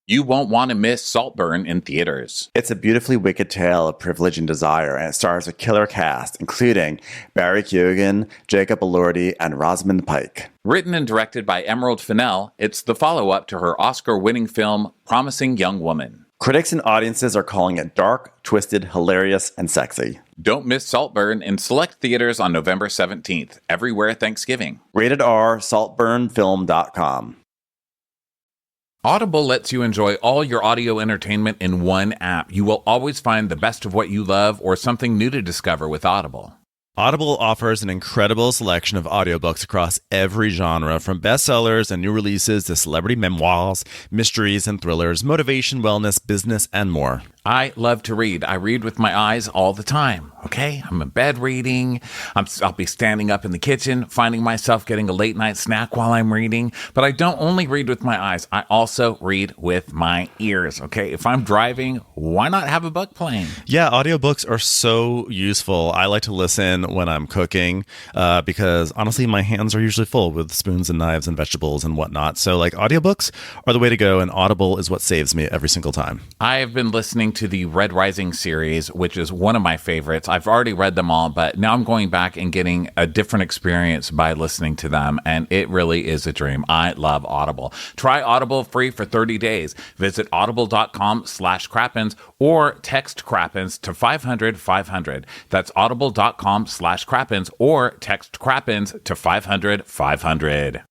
You won't want to miss Saltburn in theaters. It's a beautifully wicked tale of privilege and desire, and it stars a killer cast, including Barry Keoghan, Jacob Elordi, and Rosamund Pike. Written and directed by Emerald Fennell, it's the follow-up to her Oscar-winning film, Promising Young Woman. Critics and audiences are calling it dark, twisted, hilarious, and sexy. Don't miss Saltburn in select theaters on November 17th, everywhere Thanksgiving. Rated R, saltburnfilm.com. Audible lets you enjoy all your audio entertainment in one app. You will always find the best of what you love or something new to discover with Audible. Audible offers an incredible selection of audiobooks across every genre, from bestsellers and new releases to celebrity memoirs, mysteries and thrillers, motivation, wellness, business, and more. I love to read. I read with my eyes all the time, okay? I'm in bed reading. I'll be standing up in the kitchen, finding myself getting a late night snack while I'm reading. But I don't only read with my eyes. I also read with my ears, okay? If I'm driving, why not have a book playing? Yeah, audiobooks are so useful. I like to listen when I'm cooking because honestly, my hands are usually full with spoons and knives and vegetables and whatnot. So like audiobooks are the way to go, and Audible is what saves me every single time. I have been listening to the Red Rising series, which is one of my favorites. I've already read them all, but now I'm going back and getting a different experience by listening to them, and it really is a dream. I love Audible. Try Audible free for 30 days. Visit audible.com/crappens or text crappens to 500-500. That's audible.com/crappens or text crappens to 500-500.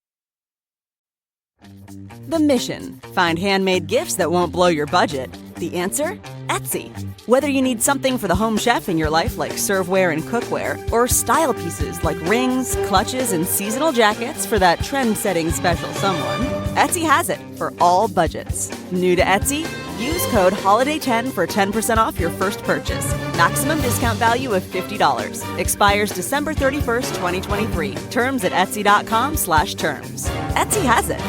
The mission: find handmade gifts that won't blow your budget. The answer? Etsy. Whether you need something for the home chef in your life like serveware and cookware, or style pieces like rings, clutches, and seasonal jackets for that trend-setting special someone, Etsy has it for all budgets. New to Etsy? Use code HOLIDAY10 for 10% off your first purchase. Maximum discount value of $50. Expires December 31st, 2023. Terms at etsy.com/terms. Etsy has it.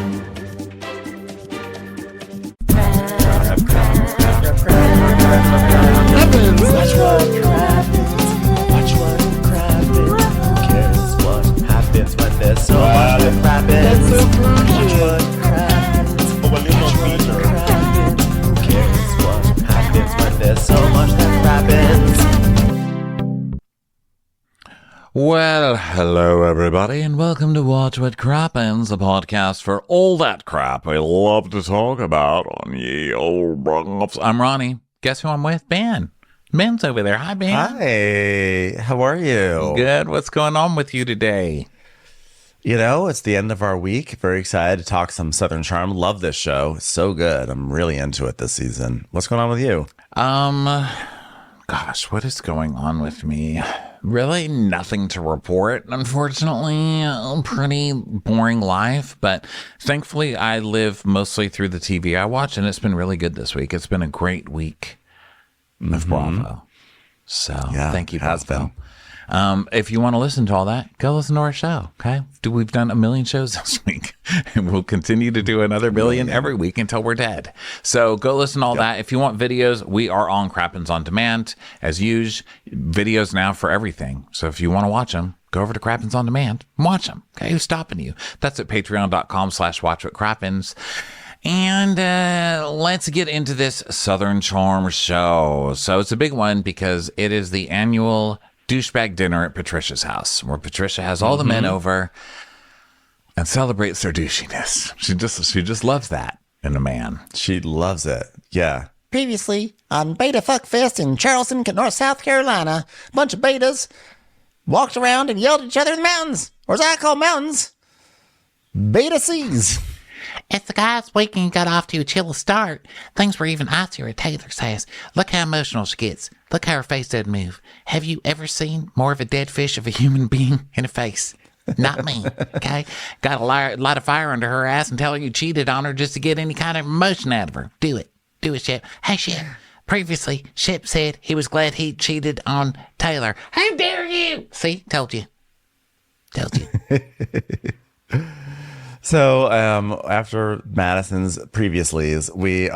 Watch what crappens. Who cares what happens when there's so much that crappens? Watch what crappens. Who cares what happens when there's so much that crappens? Well, hello everybody, and welcome to Watch What Crappens, a podcast for all that crap we love to talk about on ye old broths. I'm Ronnie. Guess who I'm with? Ben. Ben's over there. Hi, Ben. Hi, how are you? Good. What's going on with you today? You know, it's the end of our week. Very excited to talk some Southern Charm. Love this show. It's so good. I'm really into it this season. What's going on with you? Gosh, what is going on with me? Really nothing to report, unfortunately. A pretty boring life, but thankfully I live mostly through the TV I watch, and it's been really good this week. It's been a great week of Bravo. So yeah, thank you, has Bravo. If you want to listen to all that, go listen to our show, okay? We've done 1 million shows this week, and we'll continue to do another million every week until we're dead. So go listen to all that. If you want videos, we are on Crappens On Demand. As usual, videos now for everything. So if you want to watch them, go over to Crappens On Demand and watch them. Okay, who's stopping you? That's at patreon.com/watchwhatcrappens. And let's get into this Southern Charm show. So it's a big one because it is the annual douchebag dinner at Patricia's house, where Patricia has all the men over and celebrates their douchiness. She just loves that in a man. She loves it. Yeah. Previously on Beta Fuck Fest in Charleston, South Carolina, a bunch of betas walked around and yelled at each other in the mountains, or as I call mountains, Beta Seas. As the guys' weekend got off to a chill start, things were even icier at Taylor's house. Look how emotional she gets. Look how her face doesn't move. Have you ever seen more of a dead fish of a human being in a face? Not me, okay? Got a lot of fire under her ass and tell her you cheated on her just to get any kind of emotion out of her. Do it. Do it, Shep. Hey, Shep. Previously, Shep said he was glad he cheated on Taylor. How dare you? See? Told you. Told you. So after Madison's previouslys, we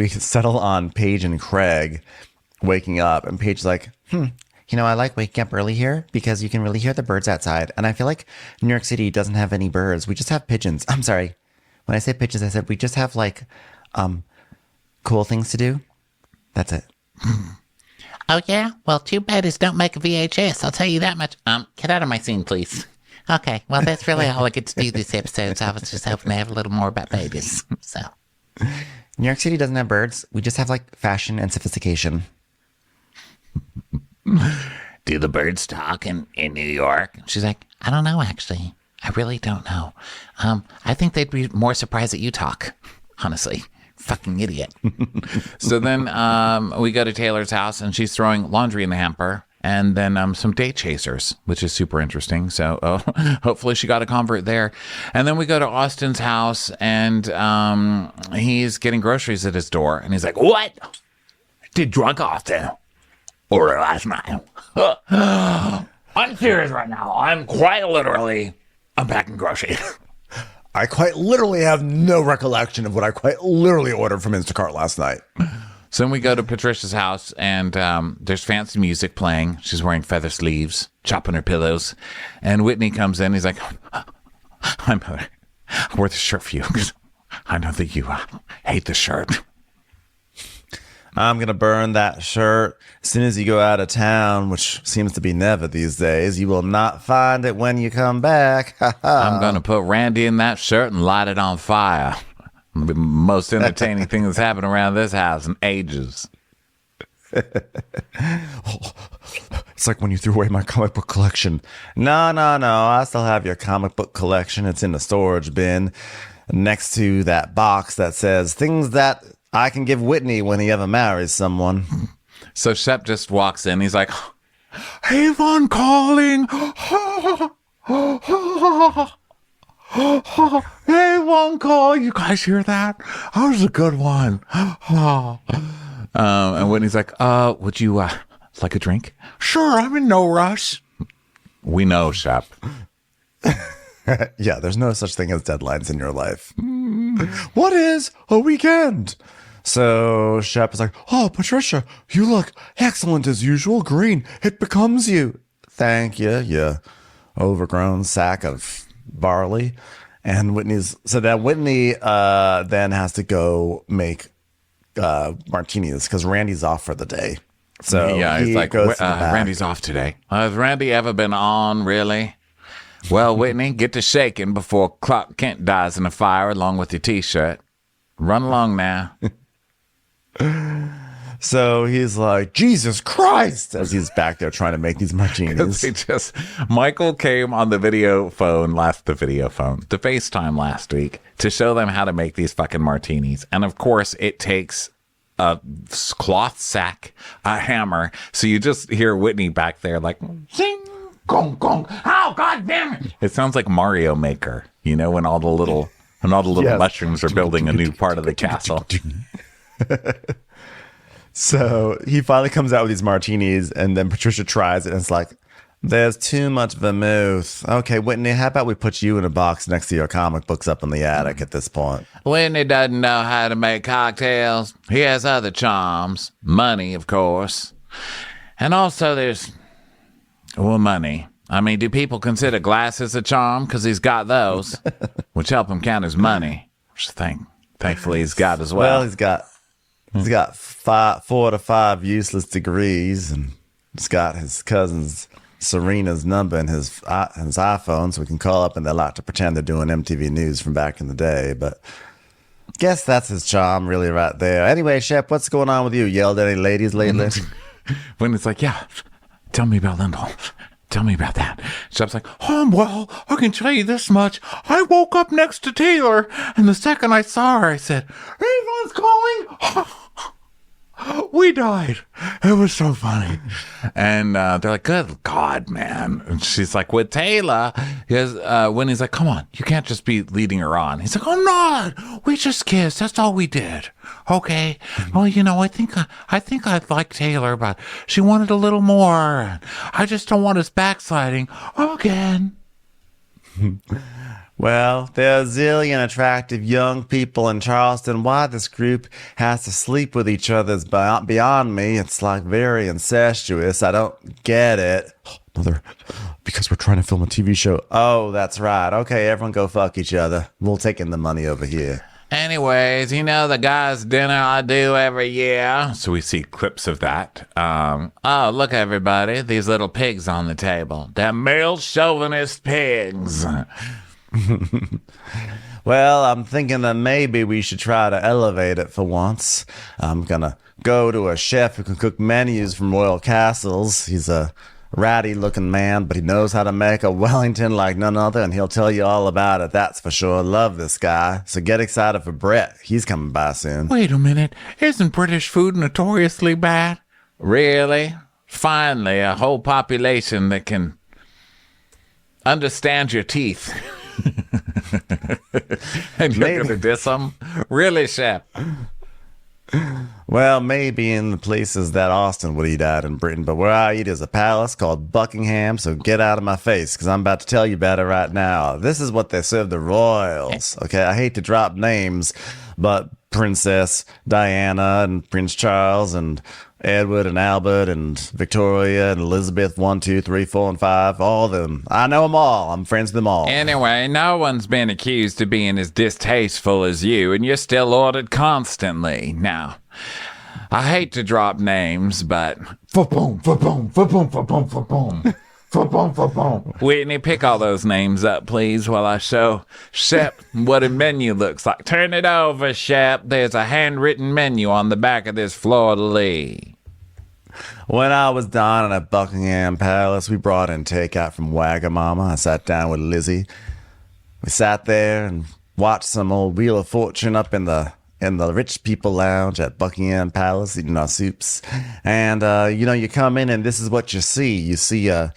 settle on Paige and Craig waking up, and Paige's like, You know, I like waking up early here because you can really hear the birds outside. And I feel like New York City doesn't have any birds. We just have pigeons. I'm sorry. When I say pitches, I said we just have like cool things to do. That's it. Oh, yeah? Well, two betas don't make a VHS. I'll tell you that much. Get out of my scene, please. Okay, well, that's really all I get to do this episode, so I was just hoping to have a little more about babies, so. New York City doesn't have birds. We just have like fashion and sophistication. Do the birds talk in New York? She's like, I don't know, actually. I really don't know. I think they'd be more surprised that you talk, honestly. Fucking idiot. So then we go to Taylor's house, and she's throwing laundry in the hamper, and then some date chasers, which is super interesting. So hopefully she got a convert there. And then we go to Austen's house, and he's getting groceries at his door, and he's like, "What did drunk Austen order last night?" I'm serious right now. I'm quite literally unpacking groceries. I quite literally have no recollection of what I quite literally ordered from Instacart last night. So then we go to Patricia's house, and there's fancy music playing. She's wearing feather sleeves, chopping her pillows. And Whitney comes in. He's like, "Hi, Mother. I wore this shirt for you because I know that you hate the shirt." I'm going to burn that shirt as soon as you go out of town, which seems to be never these days. You will not find it when you come back. I'm going to put Randy in that shirt and light it on fire. It'll be the most entertaining thing that's happened around this house in ages. It's like when you threw away my comic book collection. No. I still have your comic book collection. It's in the storage bin next to that box that says things that I can give Whitney when he ever marries someone. So Shep just walks in. He's like, "Avon calling. Avon call. You guys hear that? That was a good one." And Whitney's like, "Would you like a drink?" "Sure, I'm in no rush." We know, Shep. Yeah, there's no such thing as deadlines in your life. What is a weekend? So Shep is like, "Oh, Patricia, you look excellent as usual. Green, it becomes you." "Thank you, you overgrown sack of barley." And Whitney then has to go make martinis because Randy's off for the day. So yeah, he's like, goes to the back. "Randy's off today. Has Randy ever been on, really? Well, Whitney, get to shaking before Clark Kent dies in a fire along with your T-shirt. Run along now." So he's like, "Jesus Christ," as he's back there trying to make these martinis. Michael came on the FaceTime last week to show them how to make these fucking martinis. And of course, it takes a cloth sack, a hammer. So you just hear Whitney back there like, "Zing, gong, gong. Oh, God damn it." It sounds like Mario Maker, you know, when all the little Yes. mushrooms are building a new part of the castle. So he finally comes out with these martinis, and then Patricia tries it, and it's like, "There's too much vermouth." "Okay, Whitney, how about we put you in a box next to your comic books up in the attic at this point?" Whitney doesn't know how to make cocktails. He has other charms. Money, of course. And also there's, well, money. I mean, do people consider glasses a charm? Because he's got those, which help him count his money. Which thankfully he's got as well. Well, he's got 4 to 5 useless degrees, and he's got his cousin's Serena's number in his iPhone, so we can call up, and they like to pretend they're doing MTV News from back in the day. But guess that's his charm, really, right there. Anyway, Shep, what's going on with you? Yelled at any ladies lately? When it's like, "Yeah, tell me about Lyndall. Tell me about that." Shep's like, "Well, I can tell you this much. I woke up next to Taylor, and the second I saw her, I said, 'Avon's calling.' We died. It was so funny." And they're like, "Good God, man." And she's like, "With Taylor," when he's like, "Come on, you can't just be leading her on." He's like, "I'm not. We just kissed. That's all we did." "Okay. Well, you know, I think I like Taylor, but she wanted a little more. I just don't want us backsliding again." Well, there are a zillion attractive young people in Charleston. Why this group has to sleep with each other is beyond me. It's like very incestuous. I don't get it. Mother, because we're trying to film a TV show. Oh, that's right. Okay, everyone go fuck each other. We'll take in the money over here. Anyways, the guys' dinner I do every year. So we see clips of that. Oh, look, everybody. These little pigs on the table. They're male chauvinist pigs. Well, I'm thinking that maybe we should try to elevate it for once. I'm gonna go to a chef who can cook menus from royal castles. He's a ratty looking man, but he knows how to make a Wellington like none other, and he'll tell you all about it, that's for sure. Love this guy. So get excited for Brett. He's coming by soon. Wait a minute. Isn't British food notoriously bad? Really? Finally, a whole population that can understand your teeth. And you're going to diss them? Really, Shep? Well, maybe in the places that Austen would eat at in Britain, but where I eat is a palace called Buckingham, so get out of my face, because I'm about to tell you about it right now. This is what they serve the royals, okay? I hate to drop names, but Princess Diana and Prince Charles and Edward and Albert and Victoria and Elizabeth 1, 2, 3, 4, and 5, all of them. I know them all. I'm friends with them all. Anyway, no one's been accused of being as distasteful as you, and you're still ordered constantly. Now, I hate to drop names, but... Fa-boom, fa-boom, fa-boom, fa-boom, fa-boom. Fa-boom, fa-boom. Whitney, pick all those names up, please, while I show Shep what a menu looks like. Turn it over, Shep. There's a handwritten menu on the back of this fleur-de-lis. When I was dining at Buckingham Palace, we brought in takeout from Wagamama. I sat down with Lizzie. We sat there and watched some old Wheel of Fortune up in the rich people lounge at Buckingham Palace, eating our soups. And you come in and this is what you see. You see a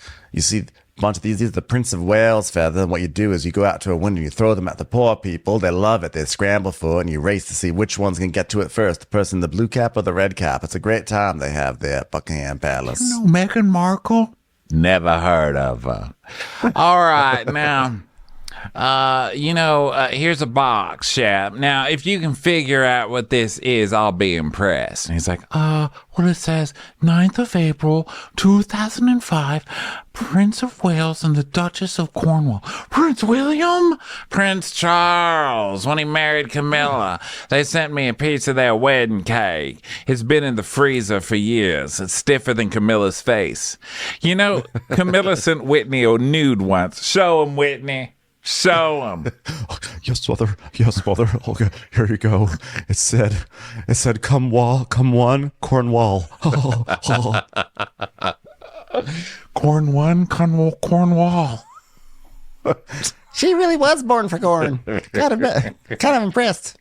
bunch of these are the Prince of Wales feather. And what you do is you go out to a window, you throw them at the poor people. They love it. They scramble for it, and you race to see which one's going to get to it first, the person in the blue cap or the red cap. It's a great time they have there at Buckingham Palace. Meghan Markle? Never heard of her. All right, now... here's a box, Shep. Now, if you can figure out what this is, I'll be impressed. And he's like, well, it says 9th of April, 2005, Prince of Wales and the Duchess of Cornwall. Prince William? Prince Charles, when he married Camilla. They sent me a piece of their wedding cake. It's been in the freezer for years. It's stiffer than Camilla's face. Camilla sent Whitney a nude once. Show him, Whitney. Show him. Yes, mother. Yes, mother. Okay, here you go. It said, come one, Cornwall. Cornwall. She really was born for corn. Kind of impressed.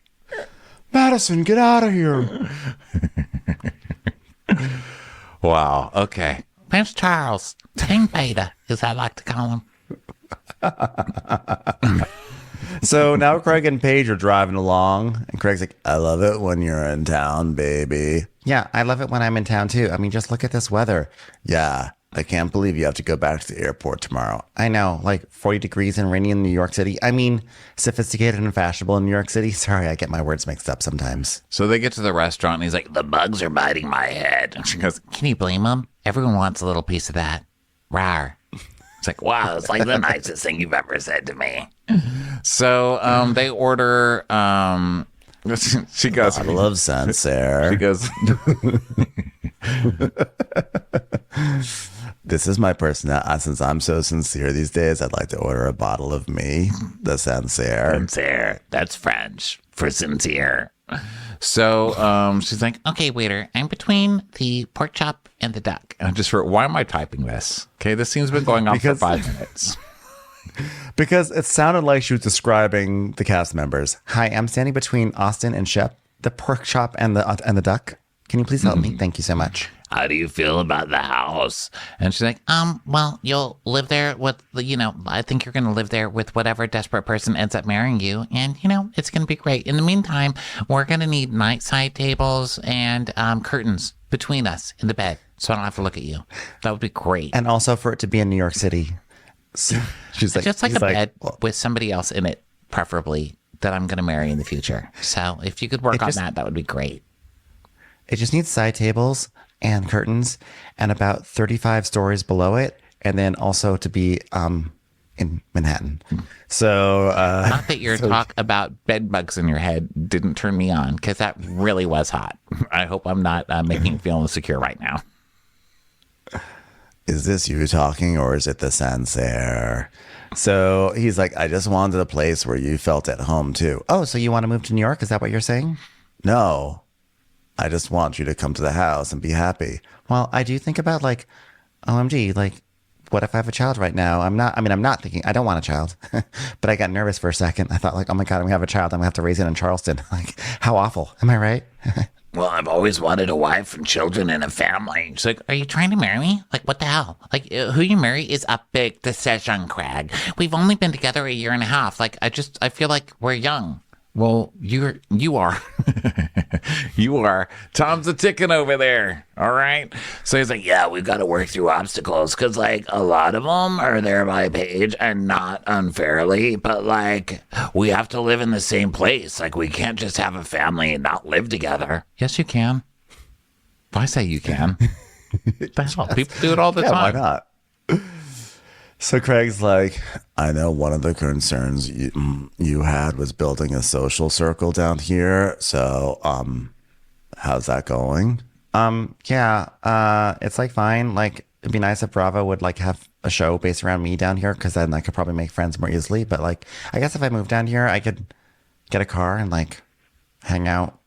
Madison, get out of here. Wow. Okay. Prince Charles, King Beta, as I like to call him. So now Craig and Paige are driving along, and Craig's like, I love it when you're in town, baby. Yeah, I love it when I'm in town too. I mean, just look at this weather. Yeah, I can't believe you have to go back to the airport tomorrow. I know, like 40 degrees and rainy in New York City. I mean, sophisticated and fashionable in New York City. Sorry, I get my words mixed up sometimes. So they get to the restaurant, and he's like, the bugs are biting my head. And she goes, Can you blame him? Everyone wants a little piece of that. Rawr. it's like, wow, it's like the nicest thing you've ever said to me. So they order, she goes, I love Sancerre. She goes, this is my personality. Since I'm so sincere these days, I'd like to order a bottle of me, the Sancerre. Sincere. That's French for sincere. So she's like, Okay, waiter, I'm between the pork chop and the duck. I just wrote, why am I typing this? Okay, this scene's been going on for 5 minutes. Because it sounded like she was describing the cast members. Hi, I'm standing between Austen and Shep, the pork chop and the duck. Can you please help me? Thank you so much. How do you feel about the house? And she's like, Well, you'll live there with, I think you're going to live there with whatever desperate person ends up marrying you. And, it's going to be great. In the meantime, we're going to need night side tables and curtains between us in the bed. So I don't have to look at you. That would be great. And also for it to be in New York City. So she's like, just like a bed with somebody else in it, preferably, that I'm going to marry in the future. So if you could work on that would be great. It just needs side tables and curtains, and about 35 stories below it, and then also to be in Manhattan. So Not that your talk about bed bugs in your head didn't turn me on, because that really was hot. I hope I'm not making you feel insecure right now. is this you talking or is it the sensei? So he's like, I just wanted a place where you felt at home too. Oh, so you want to move to New York? Is that what you're saying? No, I just want you to come to the house and be happy. Well, I do think about like, OMG, like, what if I have a child right now? I'm not thinking, I don't want a child, but I got nervous for a second. I thought like, oh my God, I'm gonna have a child. I'm gonna have to raise it in Charleston. Like, how awful. Am I right? Well, I've always wanted a wife and children and a family. She's like, are you trying to marry me? Like, what the hell? Like, who you marry is a big decision, Craig. We've only been together a year and a half. Like, I feel like we're young. Well, you are. You are. Tom's a ticking over there. All right. So he's like, yeah, we've got to work through obstacles because, like, a lot of them are there by Paige and not unfairly. But, like, we have to live in the same place. Like, we can't just have a family and not live together. Yes, you can. I say you can. The hell? People do it all the Yeah, why time. not? So Craig's like, I know one of the concerns you had was building a social circle down here. So, how's that going? It's like fine. Like, it'd be nice if Bravo would like have a show based around me down here, because then I could probably make friends more easily. But like, I guess if I moved down here, I could get a car and like hang out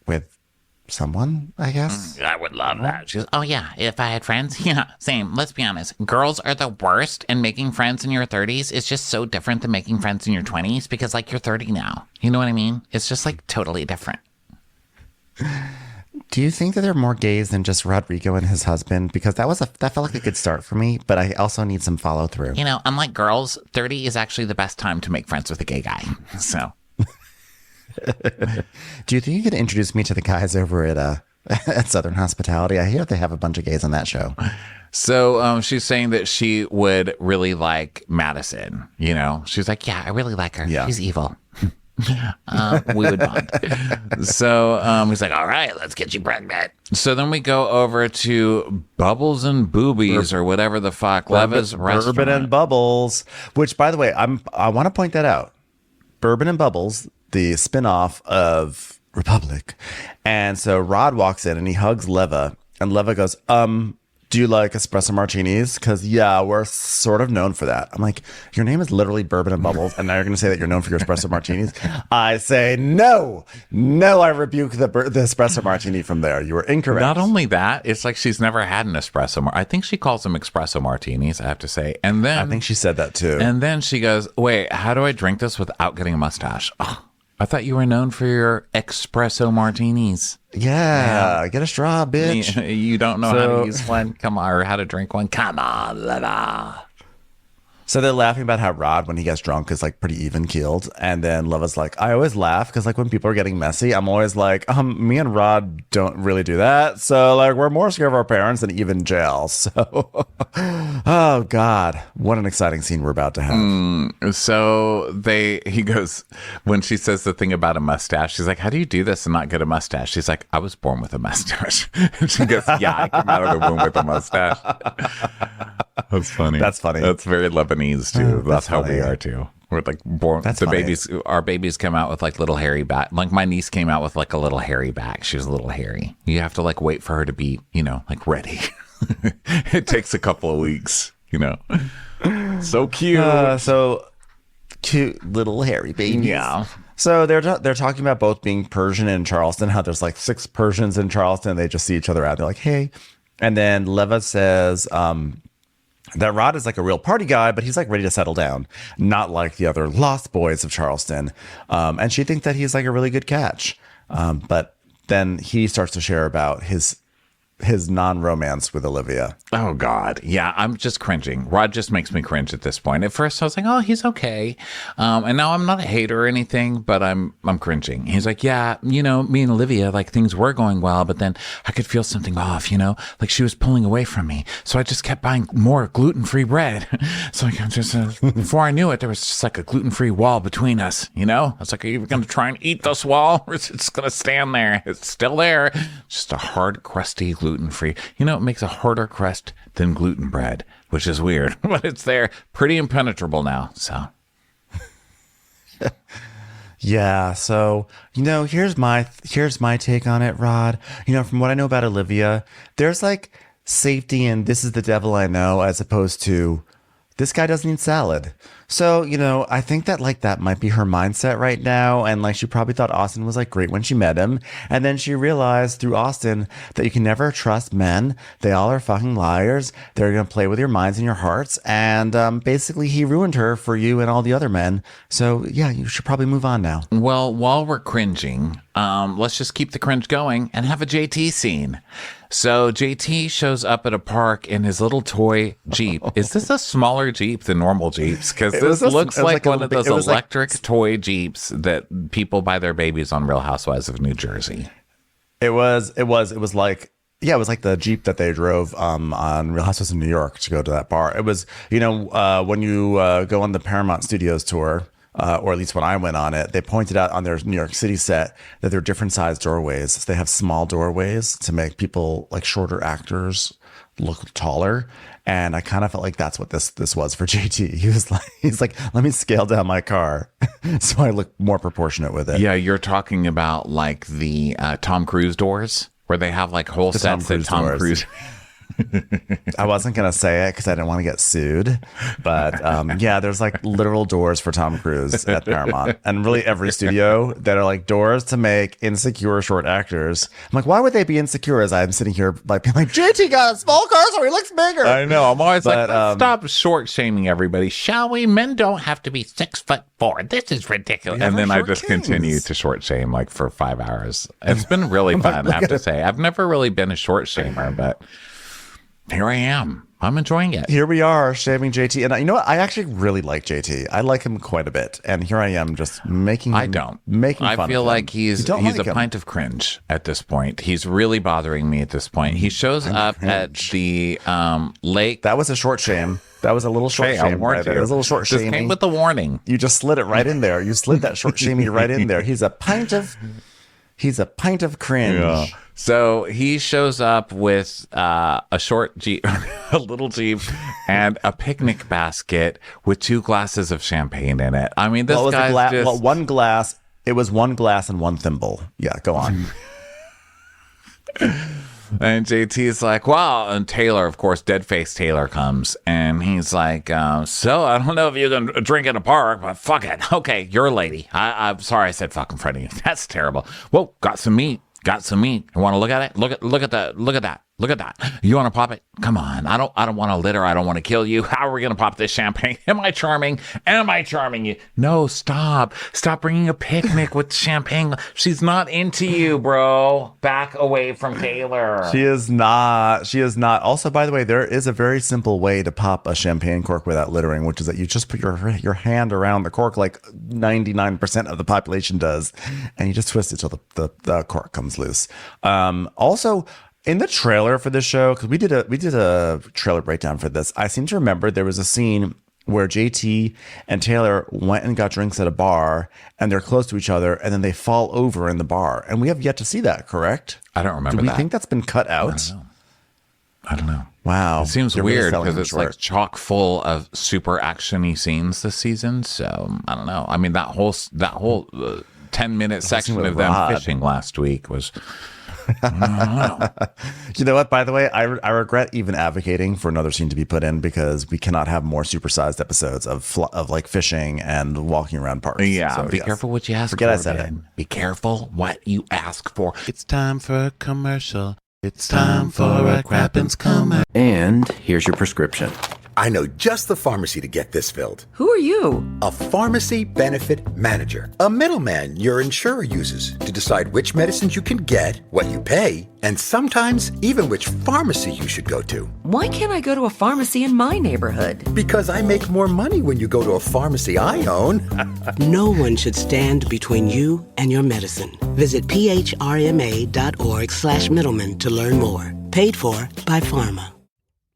with someone, I guess. I would love that. She goes, oh, yeah, if I had friends. Yeah, same. Let's be honest. Girls are the worst, and making friends in your 30s is just so different than making friends in your 20s because, like, you're 30 now. You know what I mean? It's just, like, totally different. Do you think that there are more gays than just Rodrigo and his husband? Because that felt like a good start for me, but I also need some follow through. You know, unlike girls, 30 is actually the best time to make friends with a gay guy. So... Do you think you could introduce me to the guys over at Southern Hospitality? I hear they have a bunch of gays on that show. So she's saying that she would really like Madison. You know, she's like, yeah, I really like her. Yeah. She's evil. We would bond. So He's like, all right, let's get you pregnant. so then we go over to Bubbles and Boobies or whatever the fuck. Leva's restaurant. Bourbon and Bubbles, which, by the way, I want to point that out. Bourbon and Bubbles, the spinoff of Republic. And so Rod walks in and he hugs Leva, and Leva goes, do you like espresso martinis? Because, yeah, we're sort of known for that. I'm like, your name is literally Bourbon and Bubbles, and now you're going to say that you're known for your espresso martinis? I say, no, I rebuke the espresso martini from there. You were incorrect. Not only that, it's like she's never had an espresso. I think she calls them espresso martinis, I have to say. And then I think she said that too. And then she goes, wait, how do I drink this without getting a mustache? Oh, I thought you were known for your espresso martinis. Yeah, get a straw, bitch. You don't know how to use one? Come on, or how to drink one? Come on, Leva. So they're laughing about how Rod, when he gets drunk, is like pretty even keeled. And then Leva's like, I always laugh because like when people are getting messy, I'm always like, me and Rod don't really do that. So like we're more scared of our parents than even jail. So, oh God, what an exciting scene we're about to have. So he goes, when she says the thing about a mustache, she's like, how do you do this and not get a mustache? She's like, I was born with a mustache. And she goes, yeah, I came out of the womb with a mustache. That's funny. That's funny. That's very Lebanese too. That's how funny. we are too. We're like born. That's the funny. babies. Our babies come out with like little hairy back. Like my niece came out with like a little hairy back. She was a little hairy. You have to like wait for her to be, like ready. It takes a couple of weeks. So cute. So cute little hairy babies. Yeah. So they're talking about both being Persian in Charleston, how there's like 6 Persians in Charleston. And they just see each other out. They're like, hey. And then Leva says that Rod is like a real party guy, but he's like ready to settle down, not like the other lost boys of Charleston. And she thinks that he's like a really good catch. But then he starts to share about his non-romance with Olivia. Oh God. Yeah. I'm just cringing. Rod just makes me cringe at this point. At first I was like, oh, he's okay. And now I'm not a hater or anything, but I'm cringing. He's like, yeah, me and Olivia, like things were going well, but then I could feel something off, like she was pulling away from me. So I just kept buying more gluten-free bread. So like, before I knew it, there was just like a gluten-free wall between us, I was like, are you going to try and eat this wall or is it just going to stand there? It's still there. Just a hard, crusty gluten gluten-free. You know, it makes a harder crust than gluten bread, which is weird, but it's there, pretty impenetrable now. So, Yeah, so here's my take on it, Rod. From what I know about Olivia, there's like safety in "this is the devil I know" as opposed to "this guy doesn't eat salad." So, I think that like that might be her mindset right now. And like she probably thought Austen was like great when she met him. And then she realized through Austen that you can never trust men. They all are fucking liars. They're going to play with your minds and your hearts. And basically he ruined her for you and all the other men. So yeah, you should probably move on now. well, while we're cringing, let's just keep the cringe going and have a JT scene. So JT shows up at a park in his little toy Jeep. Is this a smaller Jeep than normal Jeeps? Because this looks like one of those electric toy Jeeps that people buy their babies on Real Housewives of New Jersey. It was like, yeah, it was like the Jeep that they drove on Real Housewives of New York to go to that bar. It was, when you go on the Paramount Studios tour, or at least when I went on it, they pointed out on their New York City set that there are different sized doorways. So they have small doorways to make people like shorter actors look taller. And I kind of felt like that's what this was for JT. He's like, let me scale down my car so I look more proportionate with it. Yeah, you're talking about like the Tom Cruise doors where they have like whole sets that Tom Cruise. I wasn't going to say it because I didn't want to get sued. But yeah, there's like literal doors for Tom Cruise at Paramount and really every studio that are like doors to make insecure short actors. I'm like, why would they be insecure as I'm sitting here like being like, JT got a small car so he looks bigger. I know. I'm always like, let's stop short shaming everybody. Shall we? Men don't have to be 6'4". This is ridiculous. And then I just continue to short shame like for 5 hours. It's been really fun, I have to say. I've never really been a short shamer, but here I am. I'm enjoying it. Here we are shaming JT. And you know what? I actually really like JT. I like him quite a bit. And here I am just making I don't. Making I fun feel of like him. he's like a pint of cringe at this point. He's really bothering me at this point. He shows up at the lake. That was a short shame. That was a little short Hey, shame right there. It was a little short Just shaming. came with the warning. You just slid it right in there. You slid that short shaming right in there. He's a pint of cringe. Yeah. So he shows up with a short Jeep, a little Jeep, and a picnic basket with 2 glasses of champagne in it. I mean, this guy's just... one glass. It was 1 glass and 1 thimble. Yeah, go on. And JT's like, wow. And Taylor, of course, dead-faced Taylor comes. And he's like, so I don't know if you can drink in a park, but fuck it. Okay, you're a lady. I'm sorry I said fuck in front of you. That's terrible. Whoa, got some meat. You want to look at it? Look at that. You want to pop it? Come on. I don't want to litter. I don't want to kill you. How are we going to pop this champagne? Am I charming you? No, stop bringing a picnic with champagne. She's not into you, bro. Back away from Taylor. She is not. Also, by the way, there is a very simple way to pop a champagne cork without littering, which is that you just put your hand around the cork like 99% of the population does, and you just twist it till the cork comes loose. Also, in the trailer for this show, because we did a trailer breakdown for this, I seem to remember there was a scene where JT and Taylor went and got drinks at a bar, and they're close to each other, and then they fall over in the bar. And we have yet to see that, correct? I don't remember Do we that. think that's been cut out? I don't know. Wow. It seems They're really weird selling because them it's short. like chock full of super action-y scenes this season. So I don't know. I mean, that whole 10-minute section with of them Rod. fishing last week was... You know what? By the way, I regret even advocating for another scene to be put in because we cannot have more supersized episodes of like fishing and walking around parks. Yeah, So, be yes. careful what you ask Forget for. I said it. Ben. Be careful what you ask for. It's time for a commercial. It's time for a Crappens commercial. And here's your prescription. I know just the pharmacy to get this filled. Who are you? A pharmacy benefit manager. A middleman your insurer uses to decide which medicines you can get, what you pay, and sometimes even which pharmacy you should go to. Why can't I go to a pharmacy in my neighborhood? Because I make more money when you go to a pharmacy I own. No one should stand between you and your medicine. Visit phrma.org/middleman to learn more. Paid for by Pharma.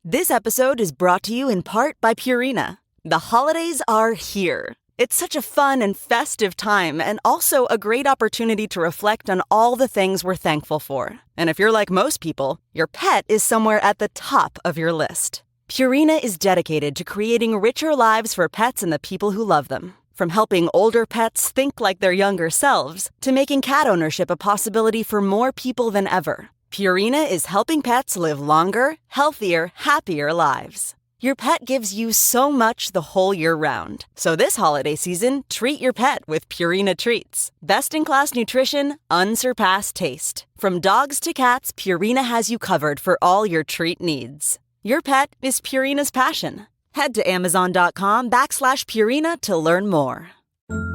This episode is brought to you in part by Purina. The holidays are here. It's such a fun and festive time, and also a great opportunity to reflect on all the things we're thankful for. And if you're like most people, your pet is somewhere at the top of your list. Purina is dedicated to creating richer lives for pets and the people who love them. From helping older pets think like their younger selves, to making cat ownership a possibility for more people than ever. Purina is helping pets live longer, healthier, happier lives. Your pet gives you so much the whole year round. So this holiday season, treat your pet with Purina Treats. Best-in-class nutrition, unsurpassed taste. From dogs to cats, Purina has you covered for all your treat needs. Your pet is Purina's passion. Head to Amazon.com/Purina to learn more.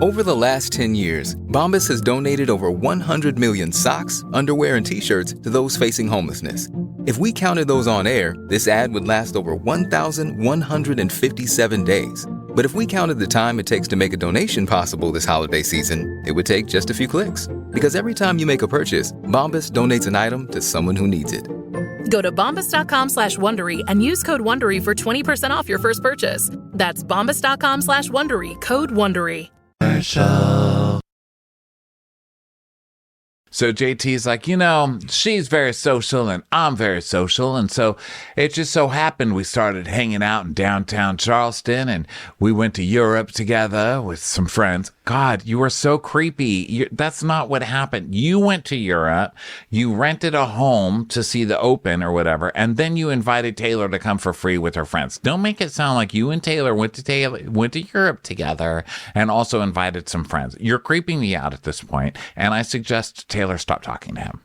Over the last 10 years, Bombas has donated over 100 million socks, underwear, and T-shirts to those facing homelessness. If we counted those on air, this ad would last over 1,157 days. But if we counted the time it takes to make a donation possible this holiday season, it would take just a few clicks. Because every time you make a purchase, Bombas donates an item to someone who needs it. Go to bombas.com/Wondery and use code Wondery for 20% off your first purchase. That's bombas.com/Wondery, code Wondery. So JT's like, she's very social and I'm very social. And so it just so happened we started hanging out in downtown Charleston and we went to Europe together with some friends. God, you were so creepy. That's not what happened. You went to Europe, you rented a home to see the Open or whatever, and then you invited Taylor to come for free with her friends. Don't make it sound like you and Taylor went to Europe together and also invited some friends. You're creeping me out at this point, and I suggest Taylor stop talking to him.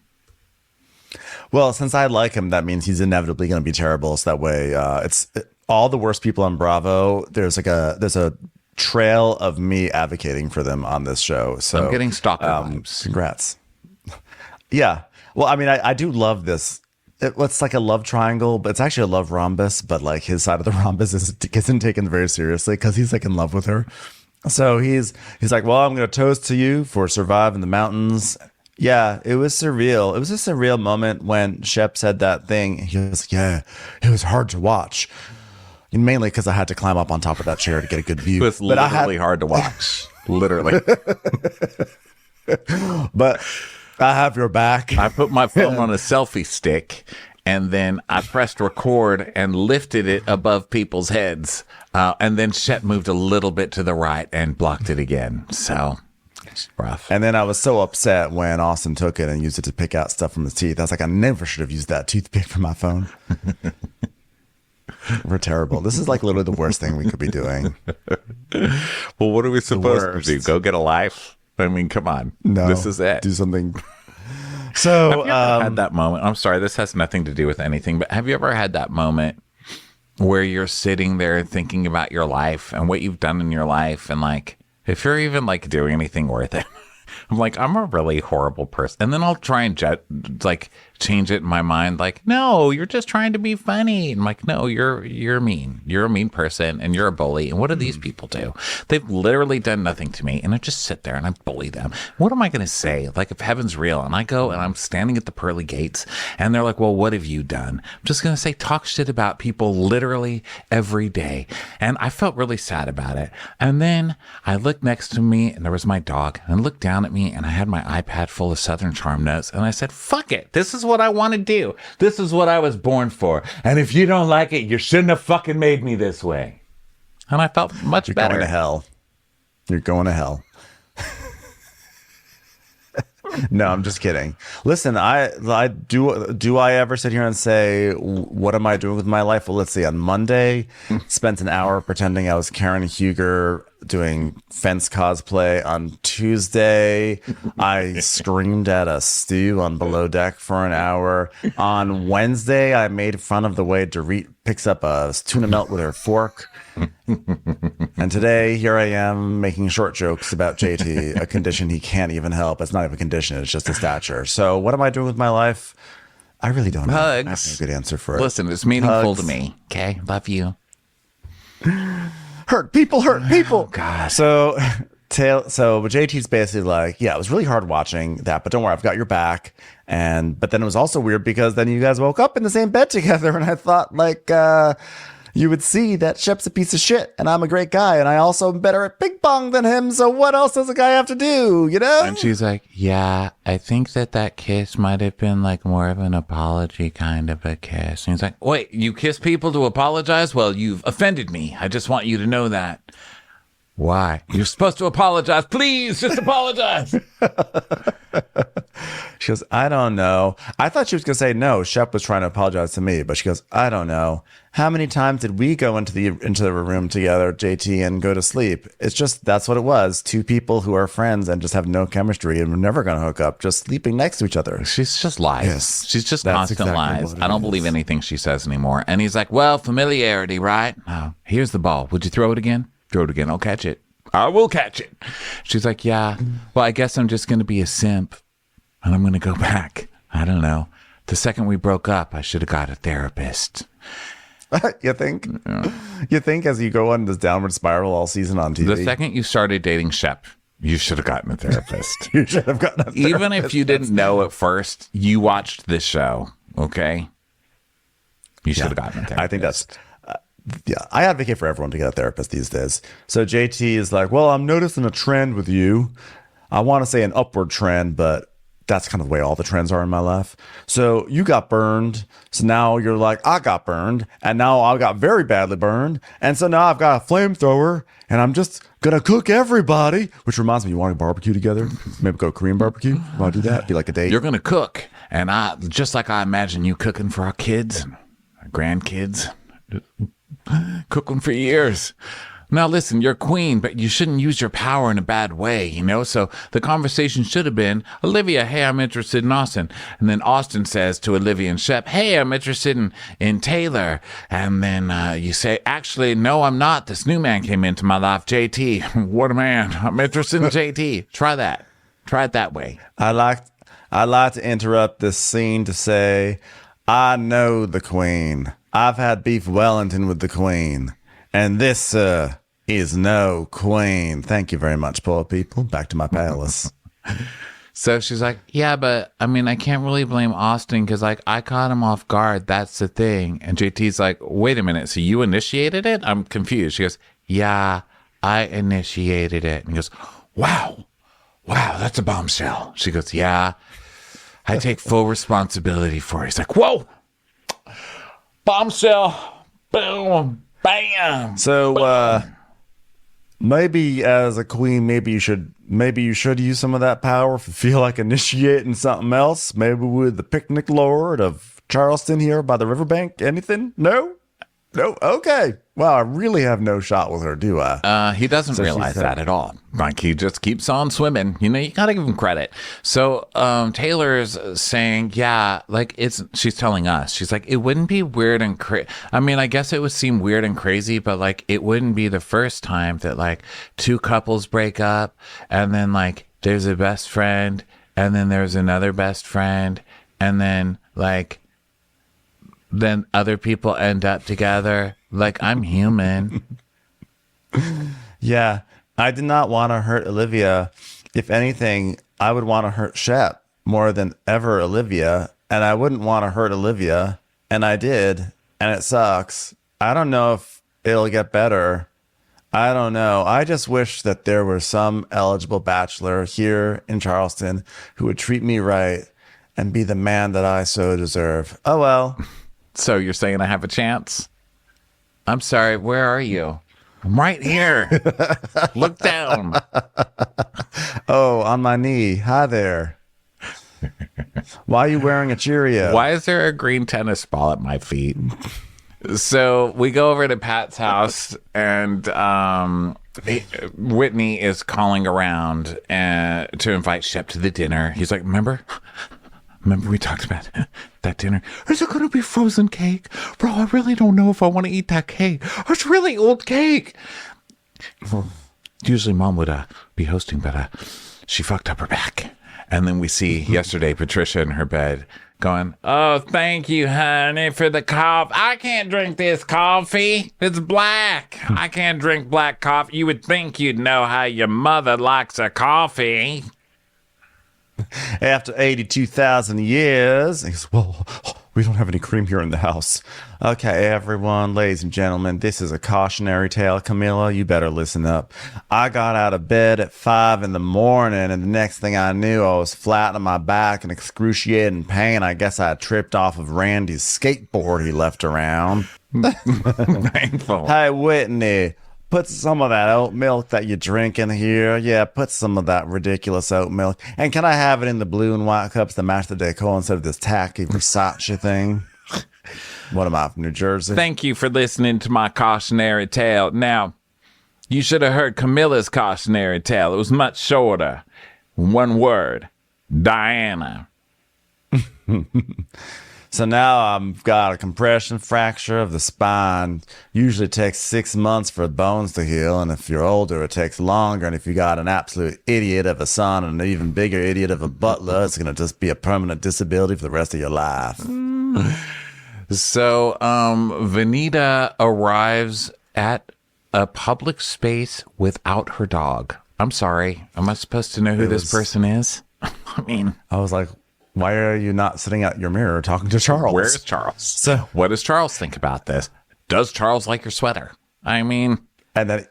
Well, since I like him, that means he's inevitably going to be terrible. So that way, it's all the worst people on Bravo. There's a trail of me advocating for them on this show. So I'm getting stalker vibes. Congrats. Yeah. Well, I mean, I do love this. It's like a love triangle, but it's actually a love rhombus. But like his side of the rhombus isn't taken very seriously because he's like in love with her. So he's like, well, I'm going to toast to you for surviving the mountains. Yeah, it was surreal. It was a surreal moment when Shep said that thing. He was like, yeah, it was hard to watch. And mainly because I had to climb up on top of that chair to get a good view. It was literally hard to watch. Literally. But I have your back. I put my phone on a selfie stick and then I pressed record and lifted it above people's heads. And then Shep moved a little bit to the right and blocked it again. So it's rough. And then I was so upset when Austen took it and used it to pick out stuff from his teeth. I was like, I never should have used that toothpick for my phone. We're terrible. This is like literally the worst thing we could be doing. Well, what are we supposed to do? Go get a life? I mean, come on. No, this is it. Do something. So have you ever had that moment? I'm sorry, this has nothing to do with anything, but have you ever had that moment where you're sitting there thinking about your life and what you've done in your life, and like, if you're even like doing anything worth it? I'm like, I'm a really horrible person. And then I'll try and change it in my mind. Like, no, you're just trying to be funny. And I'm like, no, you're mean. You're a mean person and you're a bully. And what do these people do? They've literally done nothing to me. And I just sit there and I bully them. What am I going to say? Like, if heaven's real and I go and I'm standing at the pearly gates and they're like, well, what have you done? I'm just going to say, talk shit about people literally every day. And I felt really sad about it. And then I looked next to me and there was my dog, and I looked down at me and I had my iPad full of Southern Charm notes, and I said, fuck it. This is what I want to do. This is what I was born for. And if you don't like it, you shouldn't have fucking made me this way. And I felt much better. You're going to hell. You're going to hell. No, I'm just kidding. Listen, I do I ever sit here and say, what am I doing with my life? Well, let's see. On Monday, spent an hour pretending I was Karen Huger doing fence cosplay. On Tuesday, I screamed at a stew on Below Deck for an hour. On Wednesday, I made fun of the way Dorit picks up a tuna melt with her fork. And today, here I am making short jokes about JT, a condition he can't even help. It's not even a condition, it's just a stature. So what am I doing with my life? I really don't know. Hugs. I have a good answer for it. Listen, it's meaningful to me. Okay? Love you. Hurt people. Oh, God. So JT's basically like, yeah, it was really hard watching that, but don't worry, I've got your back. But then it was also weird because then you guys woke up in the same bed together, and I thought, like, you would see that Shep's a piece of shit and I'm a great guy and I also am better at ping pong than him. So what else does a guy have to do, you know? And she's like, yeah, I think that kiss might have been like more of an apology kind of a kiss. And he's like, wait, you kiss people to apologize? Well, you've offended me. I just want you to know that. Why? You're supposed to apologize. Please, just apologize. She goes, I don't know. I thought she was going to say no. Shep was trying to apologize to me, but she goes, I don't know. How many times did we go into the room together, JT, and go to sleep? It's just, that's what it was. Two people who are friends and just have no chemistry and we're never going to hook up, just sleeping next to each other. She's just lies. Yes, She's just that's constant exactly lies. what it I don't is. believe anything she says anymore. And he's like, well, familiarity, right? Oh, here's the ball. Would you throw it again? Throw it again. I'll catch it. I will catch it. She's like, yeah, well, I guess I'm just going to be a simp and I'm going to go back. I don't know. The second we broke up, I should have got a therapist. You think? Yeah. You think as you go on this downward spiral all season on TV? The second you started dating Shep, you should have gotten a therapist. You should have gotten a therapist. Even if you didn't know at first, you watched this show, okay? You should have gotten a therapist. I think that's... yeah, I advocate for everyone to get a therapist these days. So JT is like, well, I'm noticing a trend with you. I want to say an upward trend, but that's kind of the way all the trends are in my life. So you got burned. So now you're like, I got burned. And now I got very badly burned. And so now I've got a flamethrower and I'm just going to cook everybody. Which reminds me, you want to barbecue together? Maybe go Korean barbecue? Want to do that? Be like a date? You're going to cook. And just like I imagine you cooking for our kids and our grandkids. Cooking for years. Now listen, you're queen, but you shouldn't use your power in a bad way, you know? So the conversation should have been, Olivia, hey, I'm interested in Austen. And then Austen says to Olivia and Shep, hey, I'm interested in Taylor. And then you say, actually, no, I'm not. This new man came into my life, JT. What a man. I'm interested in JT. Try that. Try it that way. I like to interrupt this scene to say, I know the queen. I've had beef Wellington with the queen. And this is no queen. Thank you very much, poor people. Back to my palace. So she's like, yeah, but I mean, I can't really blame Austen because like I caught him off guard. That's the thing. And JT's like, wait a minute. So you initiated it? I'm confused. She goes, yeah, I initiated it. And he goes, wow, that's a bombshell. She goes, yeah, I take full responsibility for it. He's like, whoa. Bombshell, boom, bam. So maybe as a queen, maybe you should use some of that power if you feel like initiating something else. Maybe with the picnic lord of Charleston here by the riverbank. Anything? No. Okay. Wow, I really have no shot with her, do I? He doesn't realize that at all. Like, he just keeps on swimming. You know, you gotta give him credit. So Taylor's saying, yeah, like she's telling us, she's like, it wouldn't be weird and crazy. I mean, I guess it would seem weird and crazy, but like, it wouldn't be the first time that like two couples break up and then like there's a best friend and then there's another best friend and then like, then other people end up together. Like, I'm human. Yeah, I did not want to hurt Olivia. If anything, I would want to hurt Shep more than ever Olivia. And I wouldn't want to hurt Olivia. And I did. And it sucks. I don't know if it'll get better. I don't know. I just wish that there were some eligible bachelor here in Charleston who would treat me right and be the man that I so deserve. Oh, well. So you're saying I have a chance? I'm sorry, where are you? I'm right here. Look down. Oh, on my knee. Hi there. Why are you wearing a Cheerio? Why is there a green tennis ball at my feet? So we go over to Pat's house and Whitney is calling around to invite Shep to the dinner. He's like, remember we talked about that dinner? Is it going to be frozen cake? Bro, I really don't know if I want to eat that cake. It's really old cake. Well, usually Mom would be hosting, but she fucked up her back. And then we see yesterday Patricia in her bed going, oh, thank you, honey, for the coffee. I can't drink this coffee. It's black. I can't drink black coffee. You would think you'd know how your mother likes a coffee. After 82,000 years, he goes, well, We don't have any cream here in the house. Okay, everyone, ladies and gentlemen, this is a cautionary tale. Camilla, you better listen up. I got out of bed at 5 in the morning, and the next thing I knew, I was flat on my back in excruciating pain. I guess I tripped off of Randy's skateboard he left around. Painful. Hey, Whitney, put some of that oat milk that you drink in here. Yeah, put some of that ridiculous oat milk. And can I have it in the blue and white cups to match the decor instead of this tacky Versace thing? What am I, from New Jersey? Thank you for listening to my cautionary tale. Now, you should have heard Camilla's cautionary tale. It was much shorter. One word. Diana. So now I've got a compression fracture of the spine. Usually takes 6 months for bones to heal, and if you're older, it takes longer. And if you got an absolute idiot of a son and an even bigger idiot of a butler, it's going to just be a permanent disability for the rest of your life. So, Vanita arrives at a public space without her dog. I'm sorry. Am I supposed to know who this person is? I mean, I was like, why are you not sitting at your mirror talking to Charles? Where's Charles? So, what does Charles think about this? Does Charles like your sweater? I mean, and then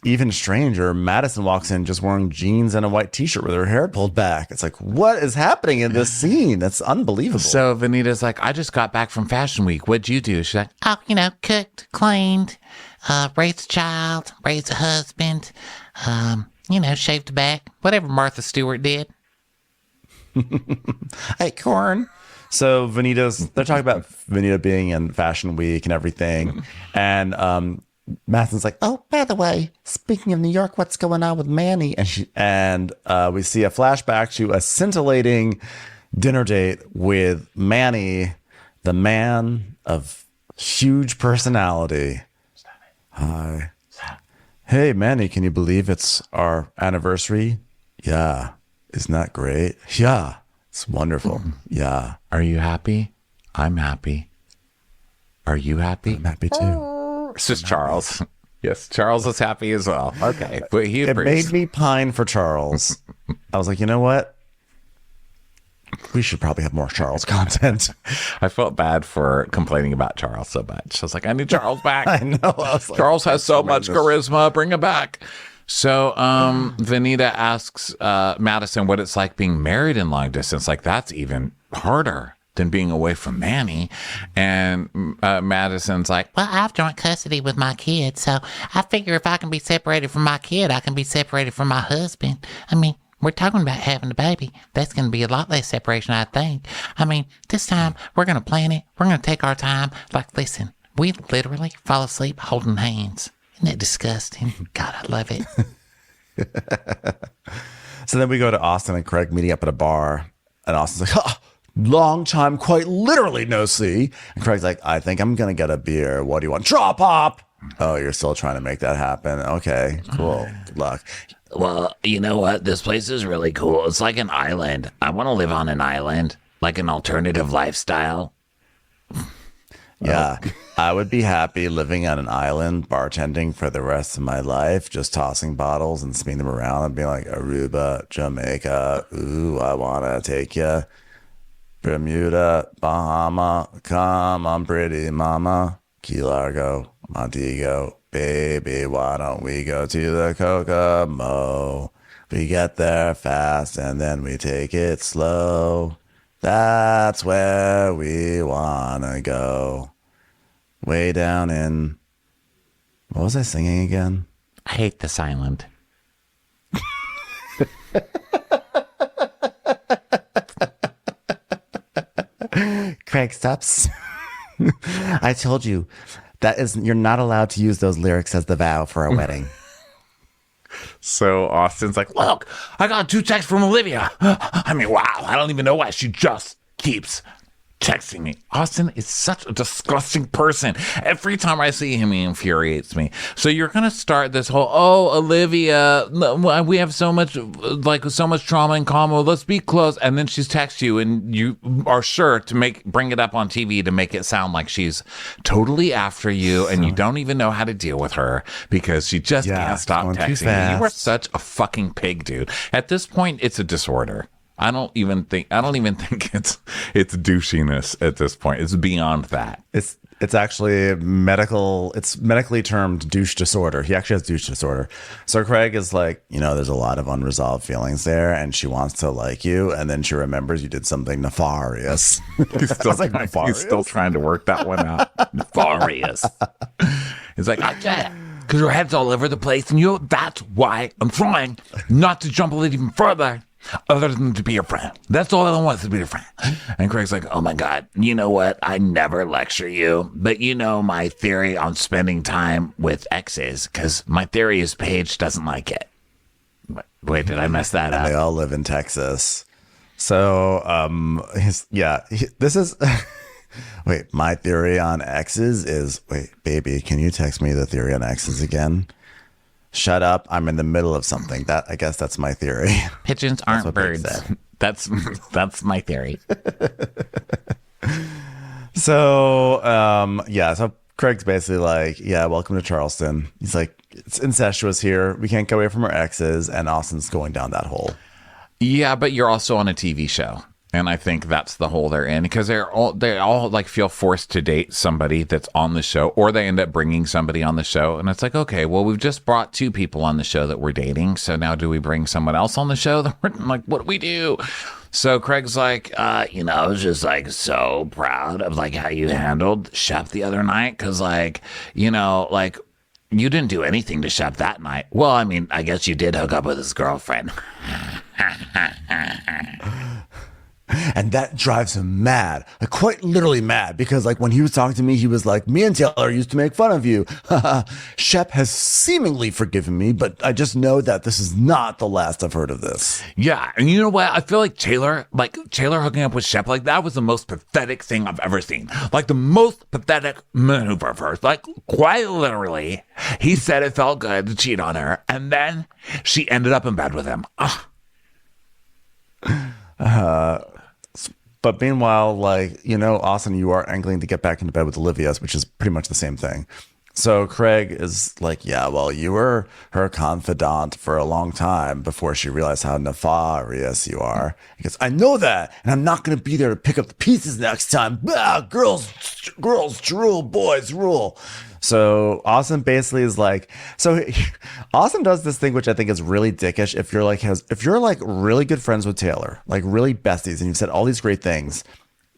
even stranger, Madison walks in just wearing jeans and a white t-shirt with her hair pulled back. It's like, what is happening in this scene? That's unbelievable. So Vanita's like, I just got back from Fashion Week. What'd you do? She's like, Oh, cooked, cleaned, raised a child, raised a husband, shaved the back, whatever Martha Stewart did. Hey, Corn. So they're talking about Vanita being in Fashion Week and everything. And Madison's like, Oh, by the way, speaking of New York, what's going on with Manny? and we see a flashback to a scintillating dinner date with Manny, the man of huge personality. Hi. Hey, Manny, can you believe it's our anniversary? Yeah. Isn't that great? Yeah. It's wonderful. Yeah. Are you happy? I'm happy. Are you happy? I'm happy too. It's just Charles. Yes, Charles is happy as well. Okay. But it made me pine for Charles. I was like, you know what? We should probably have more Charles content. I felt bad for complaining about Charles so much. I was like, I need Charles back. I know. I was like, Charles has so much charisma. Bring him back. So Vanita asks Madison what it's like being married in long distance. Like, that's even harder than being away from Manny. And Madison's like, Well, I have joint custody with my kid, so I figure if I can be separated from my kid, I can be separated from my husband. I mean, we're talking about having a baby. That's going to be a lot less separation, I think. I mean, this time we're going to plan it. We're going to take our time. Like, listen, we literally fall asleep holding hands. Isn't that disgusting? God, I love it. So then we go to Austen and Craig meeting up at a bar. And Austin's like, long time, quite literally no see. And Craig's like, I think I'm going to get a beer. What do you want? Draw pop. Oh, you're still trying to make that happen. Okay, cool. Good luck. Well, you know what? This place is really cool. It's like an island. I want to live on an island, like an alternative lifestyle. Yeah, I would be happy living on an island, bartending for the rest of my life, just tossing bottles and spinning them around and being like, Aruba, Jamaica, ooh, I want to take you. Bermuda, Bahama, come on, pretty mama. Key Largo, Montego, baby, why don't we go to the Kokomo? We get there fast and then we take it slow. That's where we wanna go. Way down in... What was I singing again? I hate this island. Craig, stops. I told you, you're not allowed to use those lyrics as the vow for a wedding. So Austin's like, look, I got 2 texts from Olivia. I mean, wow, I don't even know why she just keeps texting me. Austen is such a disgusting person. Every time I see him, he infuriates me. So you're gonna start this whole, Olivia, we have so much trauma in common. Let's be close. And then she's text you, and you are sure to bring it up on TV to make it sound like she's totally after you, and you don't even know how to deal with her because she just can't stop texting you. You are such a fucking pig, dude. At this point, it's a disorder. I don't even think it's douchiness at this point. It's beyond that. It's actually medical. It's medically termed douche disorder. He actually has douche disorder. So Craig is like, there's a lot of unresolved feelings there, and she wants to like you, and then she remembers you did something nefarious. He's still trying to work that one out. Nefarious. He's like, I get it. Because your head's all over the place, and that's why I'm trying not to jump a little even further, other than to be your friend. That's all I want, is to be your friend. And Craig's like, oh my God, you know what? I never lecture you, but my theory on spending time with exes, because my theory is Paige doesn't like it. Wait, did I mess that up? They all live in Texas. So, this is... Wait, my theory on exes is... Wait, baby, can you text me the theory on exes again? Shut up. I'm in the middle of something. I guess that's my theory. Pigeons aren't birds. That's my theory. So, so Craig's basically like, welcome to Charleston. He's like, it's incestuous here. We can't get away from our exes. And Austen's going down that hole. Yeah, but you're also on a TV show. And I think that's the hole they're in, because they all like feel forced to date somebody that's on the show, or they end up bringing somebody on the show. And it's like, okay, well, we've just brought 2 people on the show that we're dating. So now do we bring someone else on the show? That we're like, what do we do? So Craig's like, I was just like so proud of like how you handled Shep the other night. Cause like, you didn't do anything to Shep that night. Well, I mean, I guess you did hook up with his girlfriend. And that drives him mad, like quite literally mad, because like when he was talking to me, he was like, me and Taylor used to make fun of you. Shep has seemingly forgiven me, but I just know that this is not the last I've heard of this. Yeah. And you know what? I feel like Taylor hooking up with Shep, like that was the most pathetic thing I've ever seen. Like the most pathetic maneuver of hers. Like quite literally, he said it felt good to cheat on her, and then she ended up in bed with him. But meanwhile, Austen, you are angling to get back into bed with Olivia, which is pretty much the same thing. So Craig is like, you were her confidant for a long time before she realized how nefarious you are. He goes, I know that, and I'm not going to be there to pick up the pieces next time. Girls drool, boys rule. So Austen basically is like, Austen does this thing which I think is really dickish. If you're like really good friends with Taylor, like really besties, and you've said all these great things,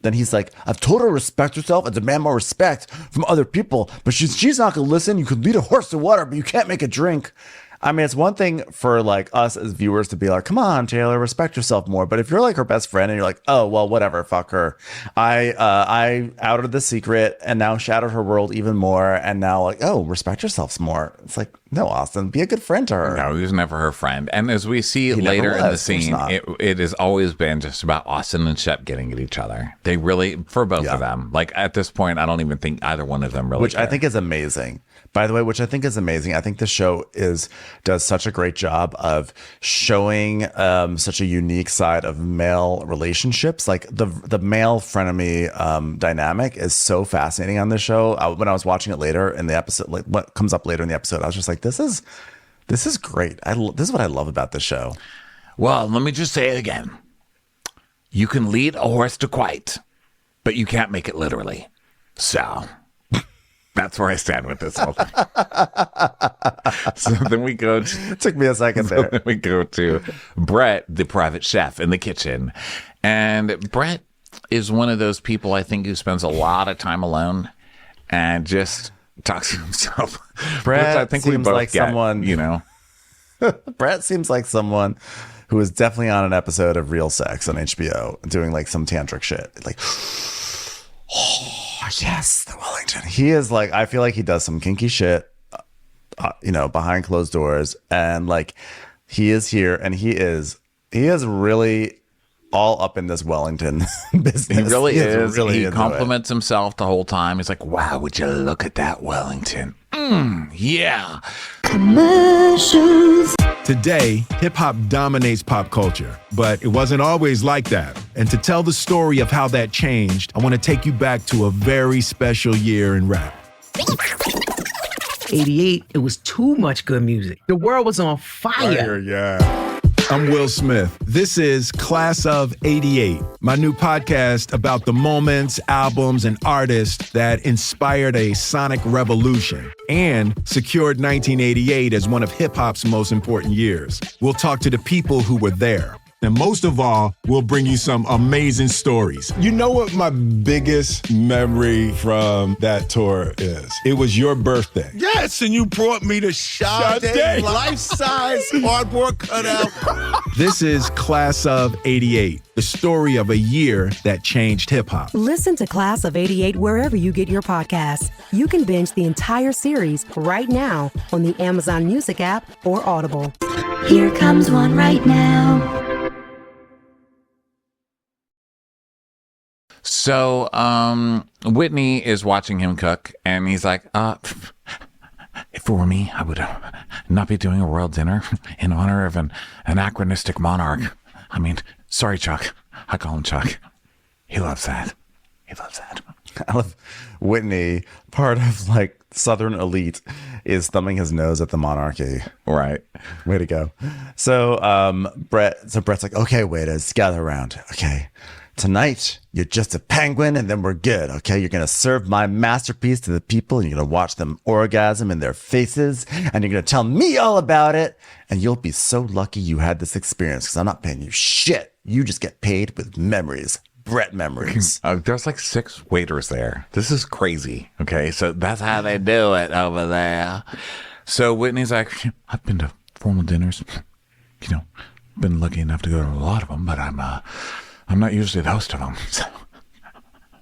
then he's like, I've told her to respect herself and demand more respect from other people, but she's not gonna listen. You could lead a horse to water, but you can't make it drink. I mean, it's one thing for like us as viewers to be like, come on, Taylor, respect yourself more. But if you're like her best friend and you're like, oh, well, whatever, fuck her. I outed the secret and now shattered her world even more. And now like, oh, respect yourself more. It's like, no, Austen, be a good friend to her. No, he was never her friend. And as we see later in the scene, it has always been just about Austen and Shep getting at each other. They really, for both of them, like at this point, I don't even think either one of them really I think is amazing. By the way, which I think is amazing. I think the show does such a great job of showing such a unique side of male relationships. Like the male frenemy dynamic is so fascinating on this show. When I was watching it later in the episode, like what comes up later in the episode, I was just like, this is great. This is what I love about this show. Well, let me just say it again. You can lead a horse to quiet, but you can't make it literally. So that's where I stand with this whole thing. So then we go to... It took me a second there. Then we go to Brett, the private chef in the kitchen. And Brett is one of those people, I think, who spends a lot of time alone and just talks to himself. Brett I think we both like get, someone, Brett seems like someone who is definitely on an episode of Real Sex on HBO doing like some tantric shit. Like... Oh, yes, the Wellington. He is like, I feel like he does some kinky shit, behind closed doors. And like, he is here and he is really all up in this Wellington business. He really is. He compliments himself the whole time. He's like, wow, would you look at that Wellington? Yeah. Commercials. Today, hip-hop dominates pop culture, but it wasn't always like that. And to tell the story of how that changed, I want to take you back to a very special year in rap. 88, it was too much good music. The world was on fire. Yeah. I'm Will Smith. This is Class of 88, my new podcast about the moments, albums, and artists that inspired a sonic revolution and secured 1988 as one of hip-hop's most important years. We'll talk to the people who were there. And most of all, we'll bring you some amazing stories. You know what my biggest memory from that tour is? It was your birthday. Yes, and you brought me the Sade life-size cardboard cutout. This is Class of 88, the story of a year that changed hip-hop. Listen to Class of 88 wherever you get your podcasts. You can binge the entire series right now on the Amazon Music app or Audible. Here comes one right now. So, Whitney is watching him cook, and he's like, if it were me, I would not be doing a royal dinner in honor of an anachronistic monarch. I mean, sorry, Chuck. I call him Chuck. He loves that. He loves that. I love Whitney. Part of like Southern elite is thumbing his nose at the monarchy. Right. Way to go. So, Brett's like, okay, waiters, gather around. Okay. Tonight, you're just a penguin and then we're good, okay? You're going to serve my masterpiece to the people and you're going to watch them orgasm in their faces and you're going to tell me all about it. And you'll be so lucky you had this experience because I'm not paying you shit. You just get paid with memories. Brett memories. There's like 6 waiters there. This is crazy, okay? So that's how they do it over there. So Whitney's like, I've been to formal dinners. You know, been lucky enough to go to a lot of them, but I'm not usually the host of them.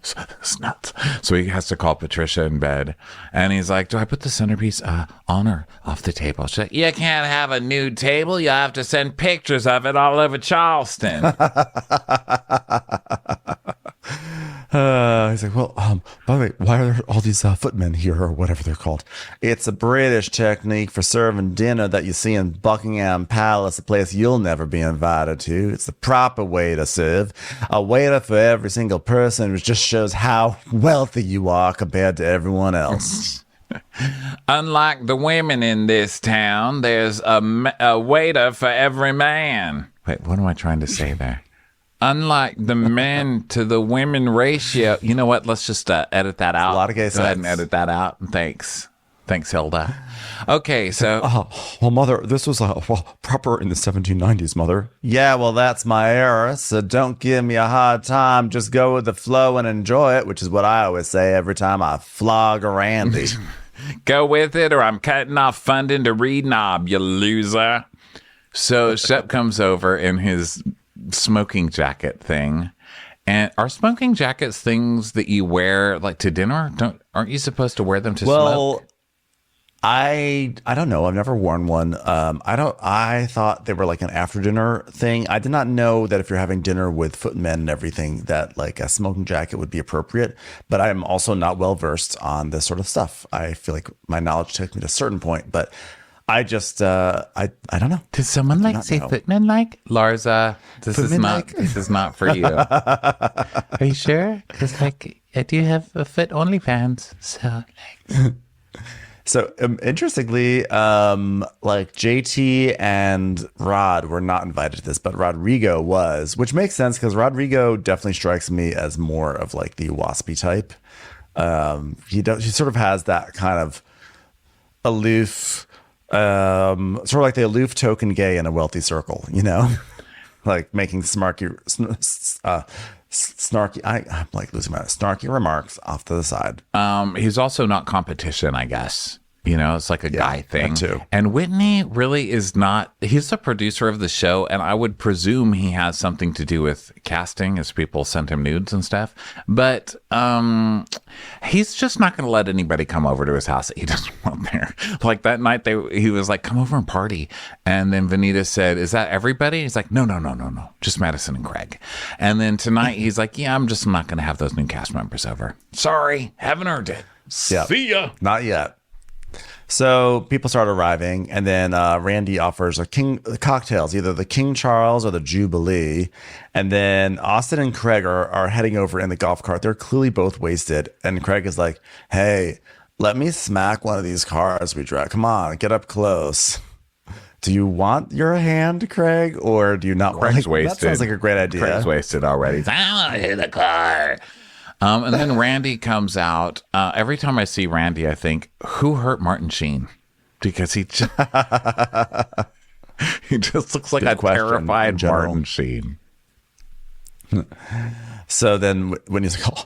So it's nuts. So he has to call Patricia in bed. And he's like, do I put the centerpiece on or off the table? She's like, you can't have a nude table. You have to send pictures of it all over Charleston. He's like, well, by the way, why are there all these footmen here or whatever they're called? It's a British technique for serving dinner that you see in Buckingham Palace, a place you'll never be invited to. It's the proper way to serve. A waiter for every single person, which just shows how wealthy you are compared to everyone else. Unlike the women in this town, there's a waiter for every man. Wait, what am I trying to say there? Unlike the men to the women ratio. You know what? Let's just edit that out. A lot of gay Go ahead sex. and edit that out. Thanks. Thanks, Hilda. Okay, so... well, Mother, this was proper in the 1790s, Mother. Yeah, well, that's my era, so don't give me a hard time. Just go with the flow and enjoy it, which is what I always say every time I flog a Randy. Go with it or I'm cutting off funding to read knob, you loser. So Shep comes over in his smoking jacket thing. And are smoking jackets things that you wear like to dinner? Aren't you supposed to wear them to smoke? I don't know. I've never worn one. I thought they were like an after dinner thing. I did not know that if you're having dinner with footmen and everything, that like a smoking jacket would be appropriate. But I'm also not well versed on this sort of stuff. I feel like my knowledge took me to a certain point, but I just I don't know. Does someone like say footmen like? Larza, this is not for you. Are you sure? Because like I do have a foot OnlyFans, so like. So interestingly, like JT and Rod were not invited to this, but Rodrigo was, which makes sense because Rodrigo definitely strikes me as more of like the waspy type. He sort of has that kind of aloof, sort of like the aloof token gay in a wealthy circle, you know, like making snarky. I'm like losing my snarky remarks off to the side. He's also not competition, I guess. You know, it's like a guy thing. Too. And Whitney really is not. He's the producer of the show, and I would presume he has something to do with casting, as people send him nudes and stuff. But he's just not going to let anybody come over to his house that he doesn't want there. Like that night, he was like, "Come over and party," and then Vanita said, "Is that everybody?" He's like, "No, just Madison and Craig." And then tonight, he's like, "Yeah, I'm just not going to have those new cast members over. Sorry, haven't earned it. Yep. See ya." Not yet. So people start arriving, and then Randy offers cocktails, either the King Charles or the Jubilee. And then Austen and Craig are heading over in the golf cart. They're clearly both wasted. And Craig is like, "Hey, let me smack one of these cars we drive. Come on, get up close." do you want your hand, Craig, or do you not? Craig's wasted. That sounds like a great idea. Craig's wasted already. I want to hit a car. And then Randy comes out. Every time I see Randy, I think, who hurt Martin Sheen? Because he just, he just looks like a terrified Martin Sheen. So then when he's like,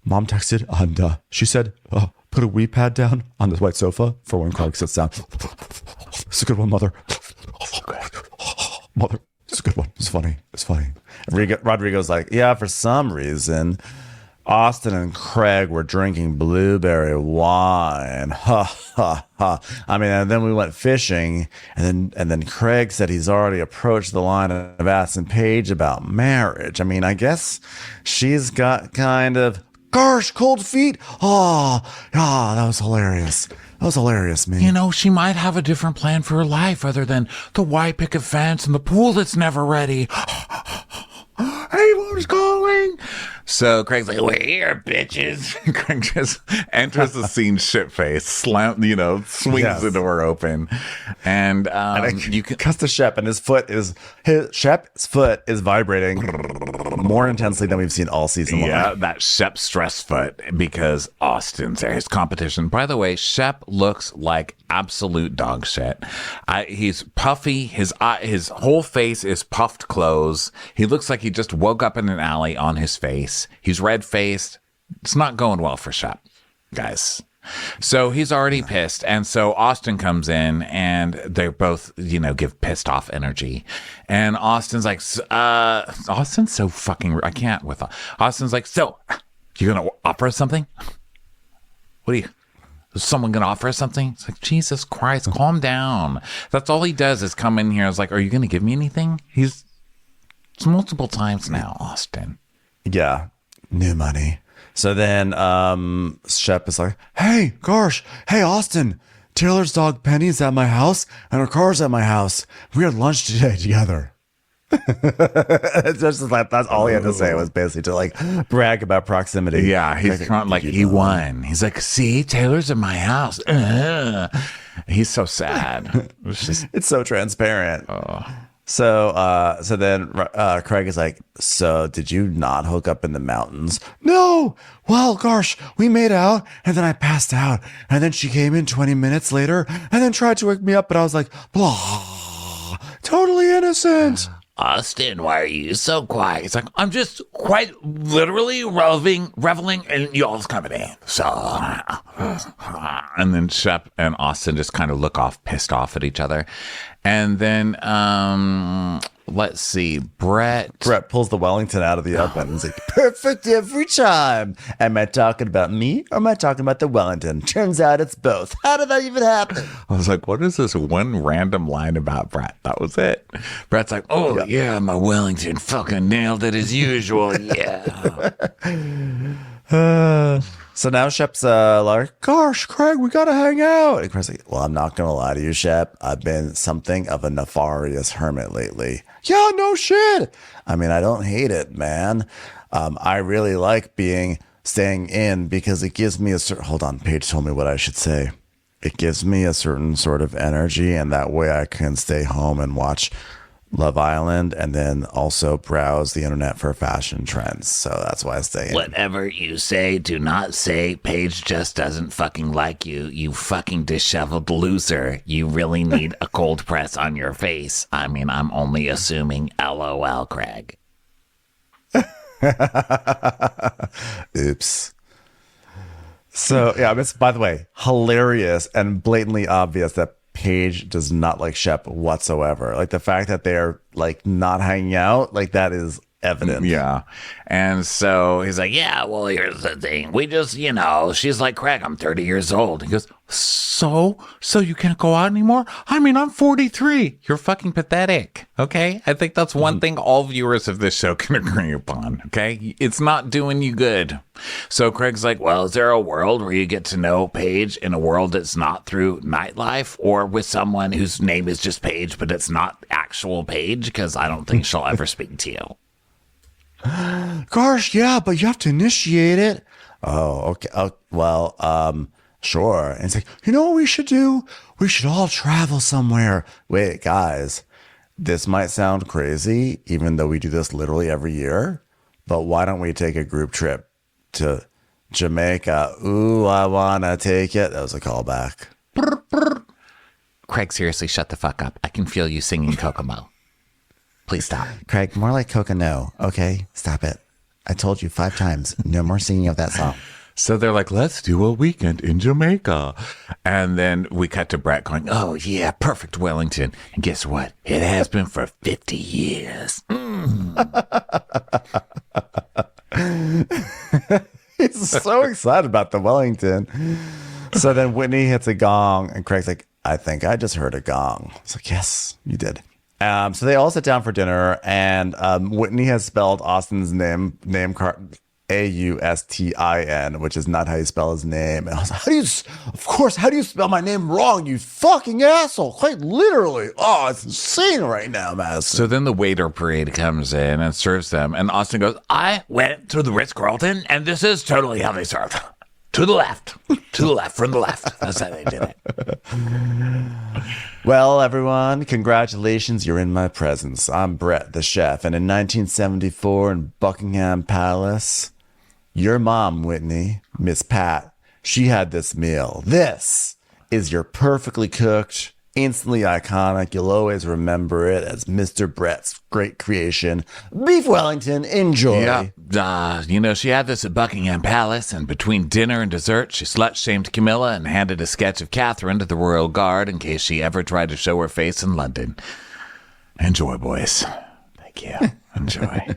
Mom texted and she said, put a wee pad down on this white sofa for when Craig sits down. It's a good one, Mother. Mother, it's a good one. It's funny. It's funny. Rodrigo's like, yeah, for some reason, Austen and Craig were drinking blueberry wine. Ha, ha, ha. I mean, and then we went fishing, and then Craig said he's already approached the line of asking Paige about marriage. I mean, I guess she's got kind of, gosh, cold feet. Oh, that was hilarious. That was hilarious, man. You know, she might have a different plan for her life other than the white picket fence and the pool that's never ready. Hey, who's calling? So Craig's like, we're here, bitches. Craig just enters the scene shit-faced, swings the door open. And you can cuts to Shep, and Shep's foot is vibrating more intensely than we've seen all season long. Yeah, that Shep stress foot because Austen's there. His competition. By the way, Shep looks like absolute dog shit. He's puffy. His whole face is puffed clothes. He looks like he just woke up in an alley on his face. He's red-faced. It's not going well for Shep, guys. So he's already pissed. And so Austen comes in and they both, give pissed off energy. And Austen's like, Austen's so fucking, I can't with Austen's like, so you going to offer us something? Is someone going to offer us something? It's like, Jesus Christ, calm down. That's all he does is come in here. I was like, are you going to give me anything? It's multiple times now, Austen. Yeah, new money. So then Shep is like, hey, Garsh, hey, Austen, Taylor's dog Penny's at my house and her car's at my house. We had lunch today together. It's just like, that's all he had to say was basically to like brag about proximity. Yeah, he's trying like he won. He's like, see, Taylor's at my house. He's so sad. It's so transparent. So then Craig is like, so did you not hook up in the mountains? No. Well, gosh, we made out and then I passed out and then she came in 20 minutes later and then tried to wake me up, but I was like, blah, totally innocent. Austen, why are you so quiet? He's like, I'm just quite literally reveling in y'all's company. So, and then Shep and Austen just kind of look pissed off at each other. And then, let's see, Brett pulls the Wellington out of the oven. He's like, perfect every time. Am I talking about me or am I talking about the Wellington? Turns out it's both. How did that even happen? I was like, what is this one random line about Brett? That was it. Brett's like, yeah, my Wellington fucking nailed it as usual. Yeah. So now Shep's like, gosh, Craig, we gotta hang out. And Craig's like, well, I'm not gonna lie to you, Shep. I've been something of a nefarious hermit lately. Yeah, no shit. I mean, I don't hate it, man. I really like staying in because it gives me hold on, Paige told me what I should say. It gives me a certain sort of energy, and that way I can stay home and watch Love Island and then also browse the internet for fashion trends. So that's why I stay in. Whatever you say, do not say Paige just doesn't fucking like you. You fucking disheveled loser. You really need a cold press on your face. I mean, I'm only assuming LOL, Craig. Oops. So, yeah, it's, by the way, hilarious and blatantly obvious that Paige does not like Shep whatsoever. Like the fact that they're like not hanging out, like that is evident. Yeah. And so he's like, yeah, well, here's the thing. We just, she's like, Craig, I'm 30 years old. He goes, so you can't go out anymore? I mean, I'm 43. You're fucking pathetic. Okay. I think that's one thing all viewers of this show can agree upon. Okay. It's not doing you good. So Craig's like, well, is there a world where you get to know Paige in a world that's not through nightlife or with someone whose name is just Paige, but it's not actual Paige? Because I don't think she'll ever speak to you. Gosh, yeah, but you have to initiate it. Oh, okay. Well, sure. And he's like, you know what we should do? We should all travel somewhere. Wait, guys, this might sound crazy, even though we do this literally every year, but why don't we take a group trip to Jamaica? Ooh, I want to take it. That was a callback. Craig, seriously, shut the fuck up. I can feel you singing Kokomo. Please stop. Craig, more like Cocono. Okay, stop it. I told you 5 times, no more singing of that song. So they're like, let's do a weekend in Jamaica. And then we cut to Brett going, oh, yeah, perfect Wellington. And guess what? It has been for 50 years. He's so excited about the Wellington. So then Whitney hits a gong, and Craig's like, I think I just heard a gong. It's like, yes, you did. So they all sit down for dinner, and Whitney has spelled Austen's name card Austin, which is not how you spell his name. And I was like, how do you spell my name wrong, you fucking asshole? Quite literally. Oh, it's insane right now, Madison. So then the waiter parade comes in and serves them, and Austen goes, I went to the Ritz-Carlton, and this is totally how they serve. To the left, from the left. That's how they did it. Well, everyone, congratulations. You're in my presence. I'm Brett, the chef. And in 1974 in Buckingham Palace, your mom, Whitney, Miss Pat, she had this meal. This is your perfectly cooked, instantly iconic. You'll always remember it as Mr. Brett's great creation, Beef Wellington. Enjoy. Yeah. She had this at Buckingham Palace, and between dinner and dessert, she slut-shamed Camilla and handed a sketch of Catherine to the royal guard in case she ever tried to show her face in London. Enjoy, boys. Thank you. Enjoy.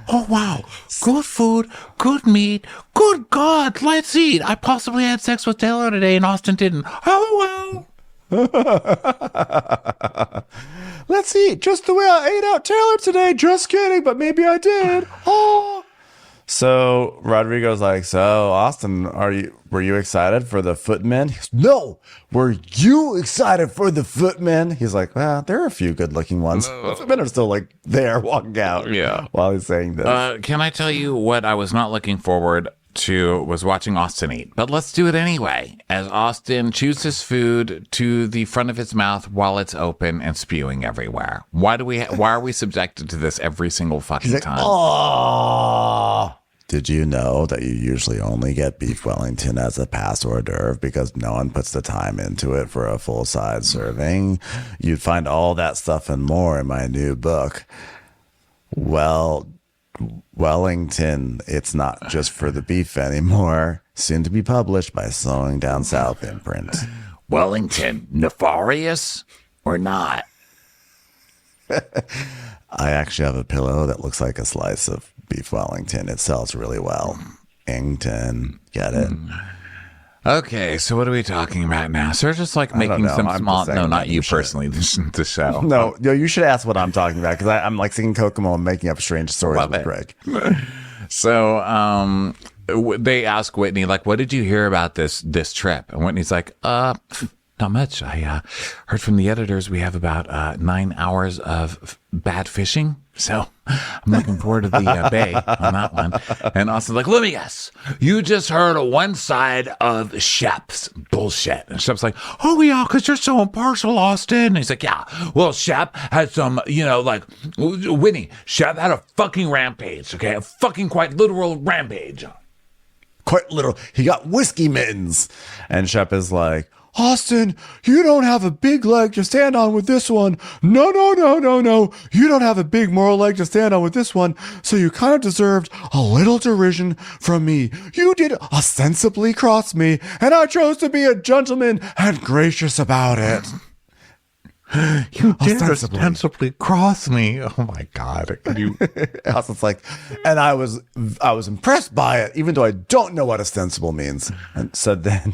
Oh, wow. Good food, good meat. Good God, let's eat. I possibly had sex with Taylor today and Austen didn't. Oh, well. Let's eat just the way I ate out Taylor today. Just kidding, but maybe I did. Oh. So Rodrigo's like, so Austen, were you excited for the footmen? He goes, no. Were you excited for the footmen? He's like, well, there are a few good looking ones. The footmen are still like there walking out. Yeah. While he's saying this. Can I tell you what I was not looking forward to was watching Austen eat, but let's do it anyway. As Austen chews his food to the front of his mouth while it's open and spewing everywhere. Why are we subjected to this every single fucking time? Oh. Did you know that you usually only get beef Wellington as a past hors d'oeuvre because no one puts the time into it for a full size serving? You'd find all that stuff and more in my new book. Well, Wellington, it's not just for the beef anymore. Soon to be published by Slowing Down South imprint. Wellington, nefarious or not? I actually have a pillow that looks like a slice of beef Wellington. It sells really well. Ington, get it? Okay, so what are we talking about now? So just like making some small... No, not you personally, the show. No, you should ask what I'm talking about because I'm like singing Kokomo and making up strange stories with Greg. So they ask Whitney, like, what did you hear about this trip? And Whitney's like, not much. I heard from the editors we have about 9 hours of bad fishing. So I'm looking forward to the bay on that one. And Austen's like, let me guess. You just heard one side of Shep's bullshit. And Shep's like, oh, yeah, because you're so impartial, Austen. And he's like, yeah, well, Shep had some, Whitney, Shep had a fucking rampage, okay? A fucking quite literal rampage. Quite literal. He got whiskey mittens. And Shep is like, Austen, you don't have a big leg to stand on with this one. No. You don't have a big moral leg to stand on with this one. So you kind of deserved a little derision from me. You did ostensibly cross me, and I chose to be a gentleman and gracious about it. You did ostensibly cross me. Oh my God. Austen's like, and I was impressed by it, even though I don't know what ostensible means. And so then,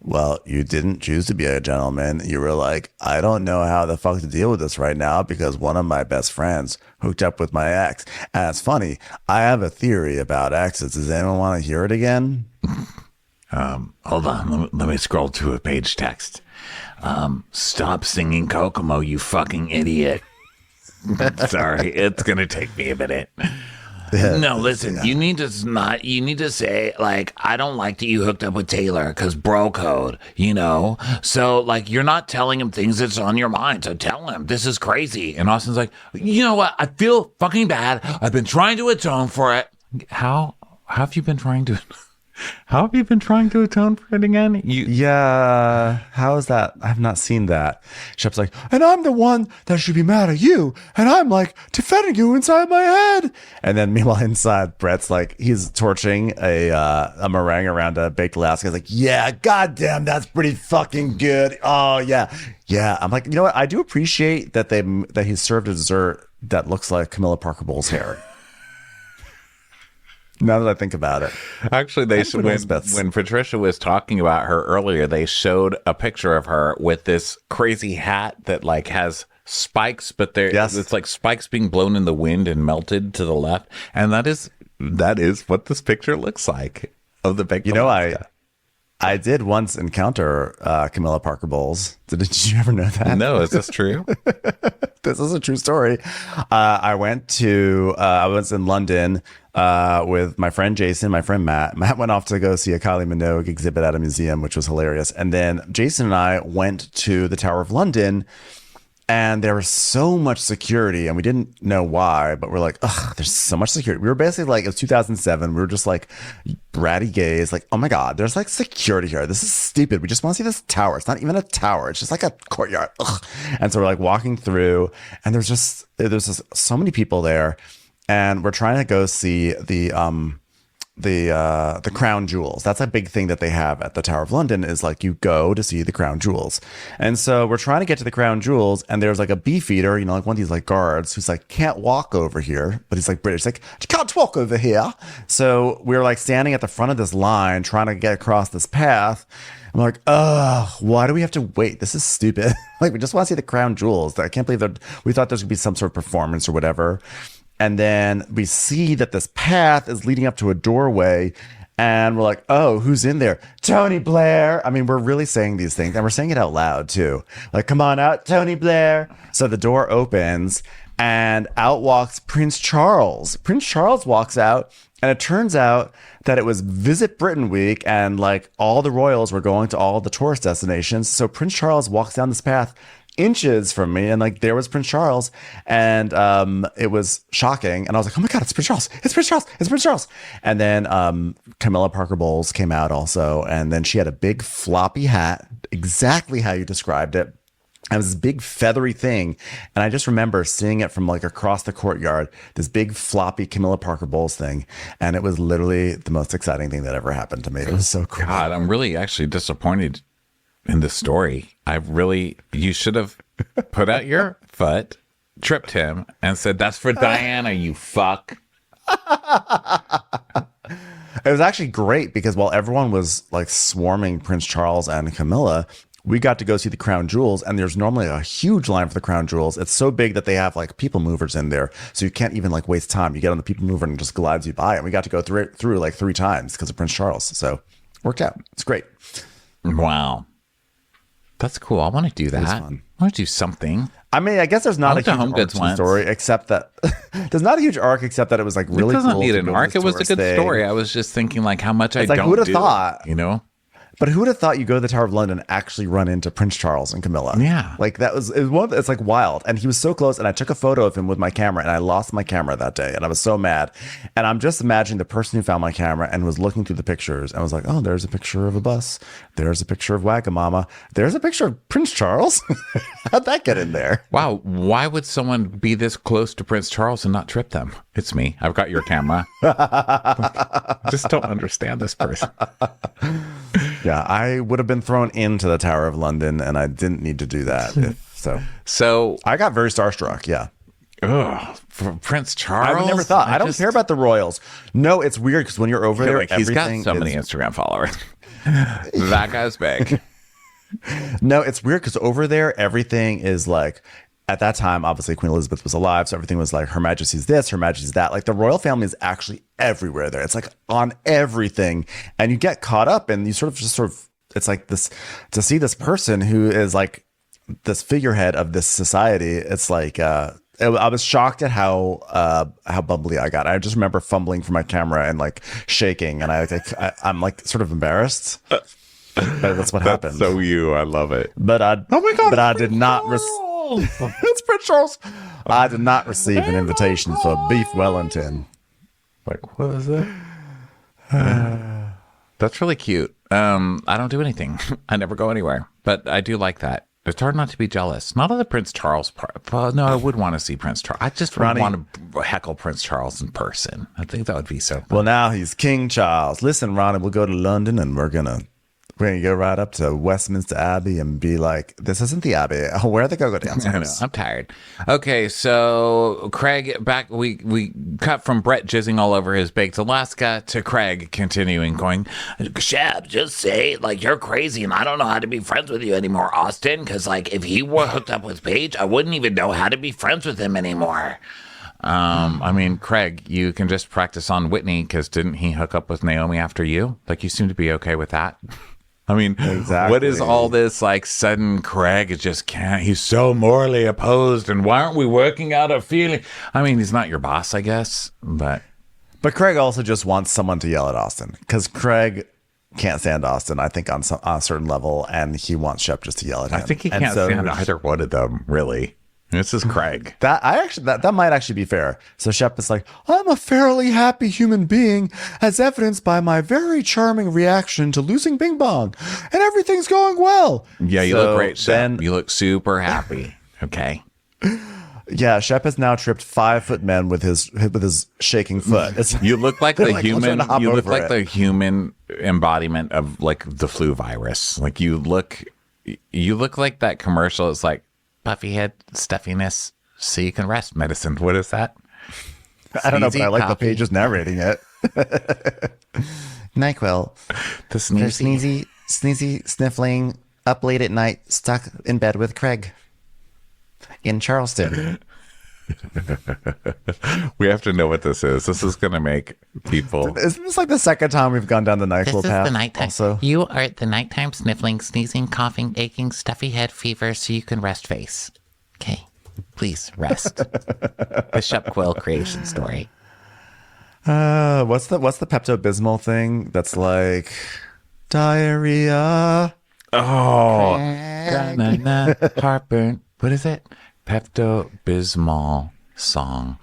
well, you didn't choose to be a gentleman. You were like, I don't know how the fuck to deal with this right now because one of my best friends hooked up with my ex. And it's funny. I have a theory about exes. Does anyone want to hear it again? Hold on. Let me scroll to a page text. Stop singing Kokomo, you fucking idiot. Sorry, it's going to take me a minute. No, listen, you need to say, like, I don't like that you hooked up with Taylor because bro code, you know? So, like, you're not telling him things that's on your mind. So tell him, this is crazy. And Austin's like, you know what? I feel fucking bad. I've been trying to atone for it. How have you been trying to... How have you been trying to atone for it again? Yeah, how is that? I've not seen that. Shep's like, and I'm the one that should be mad at you, and I'm like defending you inside my head. And then meanwhile inside, Brett's like, he's torching a meringue around a baked Alaska. He's like, yeah, goddamn, that's pretty fucking good. Oh yeah, yeah. I'm like, you know what? I do appreciate that he served a dessert that looks like Camilla Parker Bowles' hair. Now that I think about it. Actually, when Patricia was talking about her earlier, they showed a picture of her with this crazy hat that like has spikes, but it's like spikes being blown in the wind and melted to the left. And that is what this picture looks like of the big. You know, I did once encounter Camilla Parker Bowles. Did you ever know that? No, is this true? This is a true story. I was in London with my friend Jason, my friend Matt. Matt went off to go see a Kylie Minogue exhibit at a museum, which was hilarious. And then Jason and I went to the Tower of London, and there was so much security, and we didn't know why, but we're like, ugh, there's so much security. We were basically like, it was 2007. We were just like bratty gays, like, oh my God, there's like security here. This is stupid. We just want to see this tower. It's not even a tower. It's just like a courtyard. Ugh. And so we're like walking through, and there's just so many people there, and we're trying to go see the crown jewels. That's a big thing that they have at the Tower of London, is like you go to see the crown jewels. And so we're trying to get to the crown jewels, and there's like a beefeater, you know, like one of these like guards who's like, can't walk over here, but he's like British, like, you can't walk over here. So we're like standing at the front of this line trying to get across this path. I'm like, oh, why do we have to wait? This is stupid. Like, we just want to see the crown jewels. I can't believe that we thought there's gonna be some sort of performance or whatever. And then we see that this path is leading up to a doorway, and we're like, oh, who's in there? Tony Blair. I mean, we're really saying these things, and we're saying it out loud too. Like, come on out, Tony Blair. So the door opens, and out walks Prince Charles. Prince Charles walks out, and it turns out that it was Visit Britain week, and like all the royals were going to all the tourist destinations. So Prince Charles walks down this path inches from me, and like there was Prince Charles, and it was shocking, and I was like, oh my God, it's Prince Charles, it's Prince Charles, it's Prince Charles. And then Camilla Parker Bowles came out also, and then she had a big floppy hat, exactly how you described it. It was this big feathery thing, and I just remember seeing it from like across the courtyard, this big floppy Camilla Parker Bowles thing, and it was literally the most exciting thing that ever happened to me. It was so cool. God, I'm really actually disappointed in the story. You should have put out your foot, tripped him, and said, that's for Diana, you fuck. It was actually great because while everyone was like swarming Prince Charles and Camilla, we got to go see the crown jewels, and there's normally a huge line for the crown jewels. It's so big that they have like people movers in there, so you can't even like waste time. You get on the people mover and it just glides you by, and we got to go through like 3 times because of Prince Charles. So worked out. It's great. Wow. That's cool. I want to do that. I want to do something. I mean, I guess there's not a huge arc to the story, except that there's not a huge arc, except that it was like really cool. It doesn't need an arc. It was a good story. I was just thinking like how much I don't do. Who would have thought? You know? But who would have thought you go to the Tower of London and actually run into Prince Charles and Camilla? Yeah. Like it's like wild. And he was so close, and I took a photo of him with my camera, and I lost my camera that day, and I was so mad. And I'm just imagining the person who found my camera and was looking through the pictures and was like, oh, there's a picture of a bus. There's a picture of Wagamama. There's a picture of Prince Charles. How'd that get in there? Wow. Why would someone be this close to Prince Charles and not trip them? It's me. I've got your camera. Just don't understand this person. Yeah, I would have been thrown into the Tower of London, and I didn't need to do that. So I got very starstruck. Yeah. Ugh, for Prince Charles. I never thought. I don't care about the royals. No, it's weird because when you're over there, like, he's got so many Instagram followers. That guy's big. No, it's weird because over there, everything is like. At that time, obviously, Queen Elizabeth was alive, so everything was like Her Majesty's this, Her Majesty's that. Like the royal family is actually everywhere there. It's like on everything, and you get caught up, and you sort of. It's like this to see this person who is like this figurehead of this society. It's like I was shocked at how bubbly I got. I just remember fumbling for my camera and like shaking, and I'm like sort of embarrassed. But that's what happened. So I love it. But I did not. It's Prince Charles. I did not receive an invitation for beef Wellington. Like, what was that? That's really cute. I don't do anything. I never go anywhere, but I do like that. It's hard not to be jealous. Not of the Prince Charles part. But no, I would want to see Prince Charles. I just would want to heckle Prince Charles in person. I think that would be so fun. Well, now he's King Charles. Listen, Ronnie, we'll go to London and we're gonna go right up to Westminster Abbey and be like, this isn't the Abbey. Where are the go-go dancers? I know, I'm tired. Okay, so Craig, back, we cut from Brett jizzing all over his baked Alaska to Craig continuing going, Shep, just say, like, you're crazy and I don't know how to be friends with you anymore, Austen, because, like, if he were hooked up with Paige, I wouldn't even know how to be friends with him anymore. I mean, Craig, you can just practice on Whitney, because didn't he hook up with Naomi after you? Like, you seem to be okay with that. I mean, exactly. What is all this, like, sudden Craig just can't, he's so morally opposed, and why aren't we working out a feeling? I mean, he's not your boss, I guess, but Craig also just wants someone to yell at Austen, because Craig can't stand Austen, I think, on a certain level, and he wants Shep just to yell at him. I think he can't stand either one of them, really. This is Craig. That might actually be fair. So Shep is like, I'm a fairly happy human being, as evidenced by my very charming reaction to losing Bing Bong, and everything's going well. Yeah, you look great, Shep. You look super happy. Okay. Yeah, Shep has now tripped 5-foot men with his shaking foot. You look like the human. You look like the human embodiment of like the flu virus. Like you look like that commercial. It's like, puffy head, stuffiness, so you can rest medicine. What is that? I don't know, but I like the Paige narrating it. NyQuil. The sneezy. Sneezy, sniffling, up late at night, stuck in bed with Craig in Charleston. We have to know what this is. This is going to make people... Isn't this like the second time we've gone down the NyQuil path? This is the nighttime. Also? You are at the nighttime sniffling, sneezing, coughing, aching, stuffy head fever, so you can rest face. Okay, please rest. The Shep Quill creation story. What's the Pepto-Bismol thing that's like diarrhea? Oh, heartburn. What is it? Pepto-Bismol song.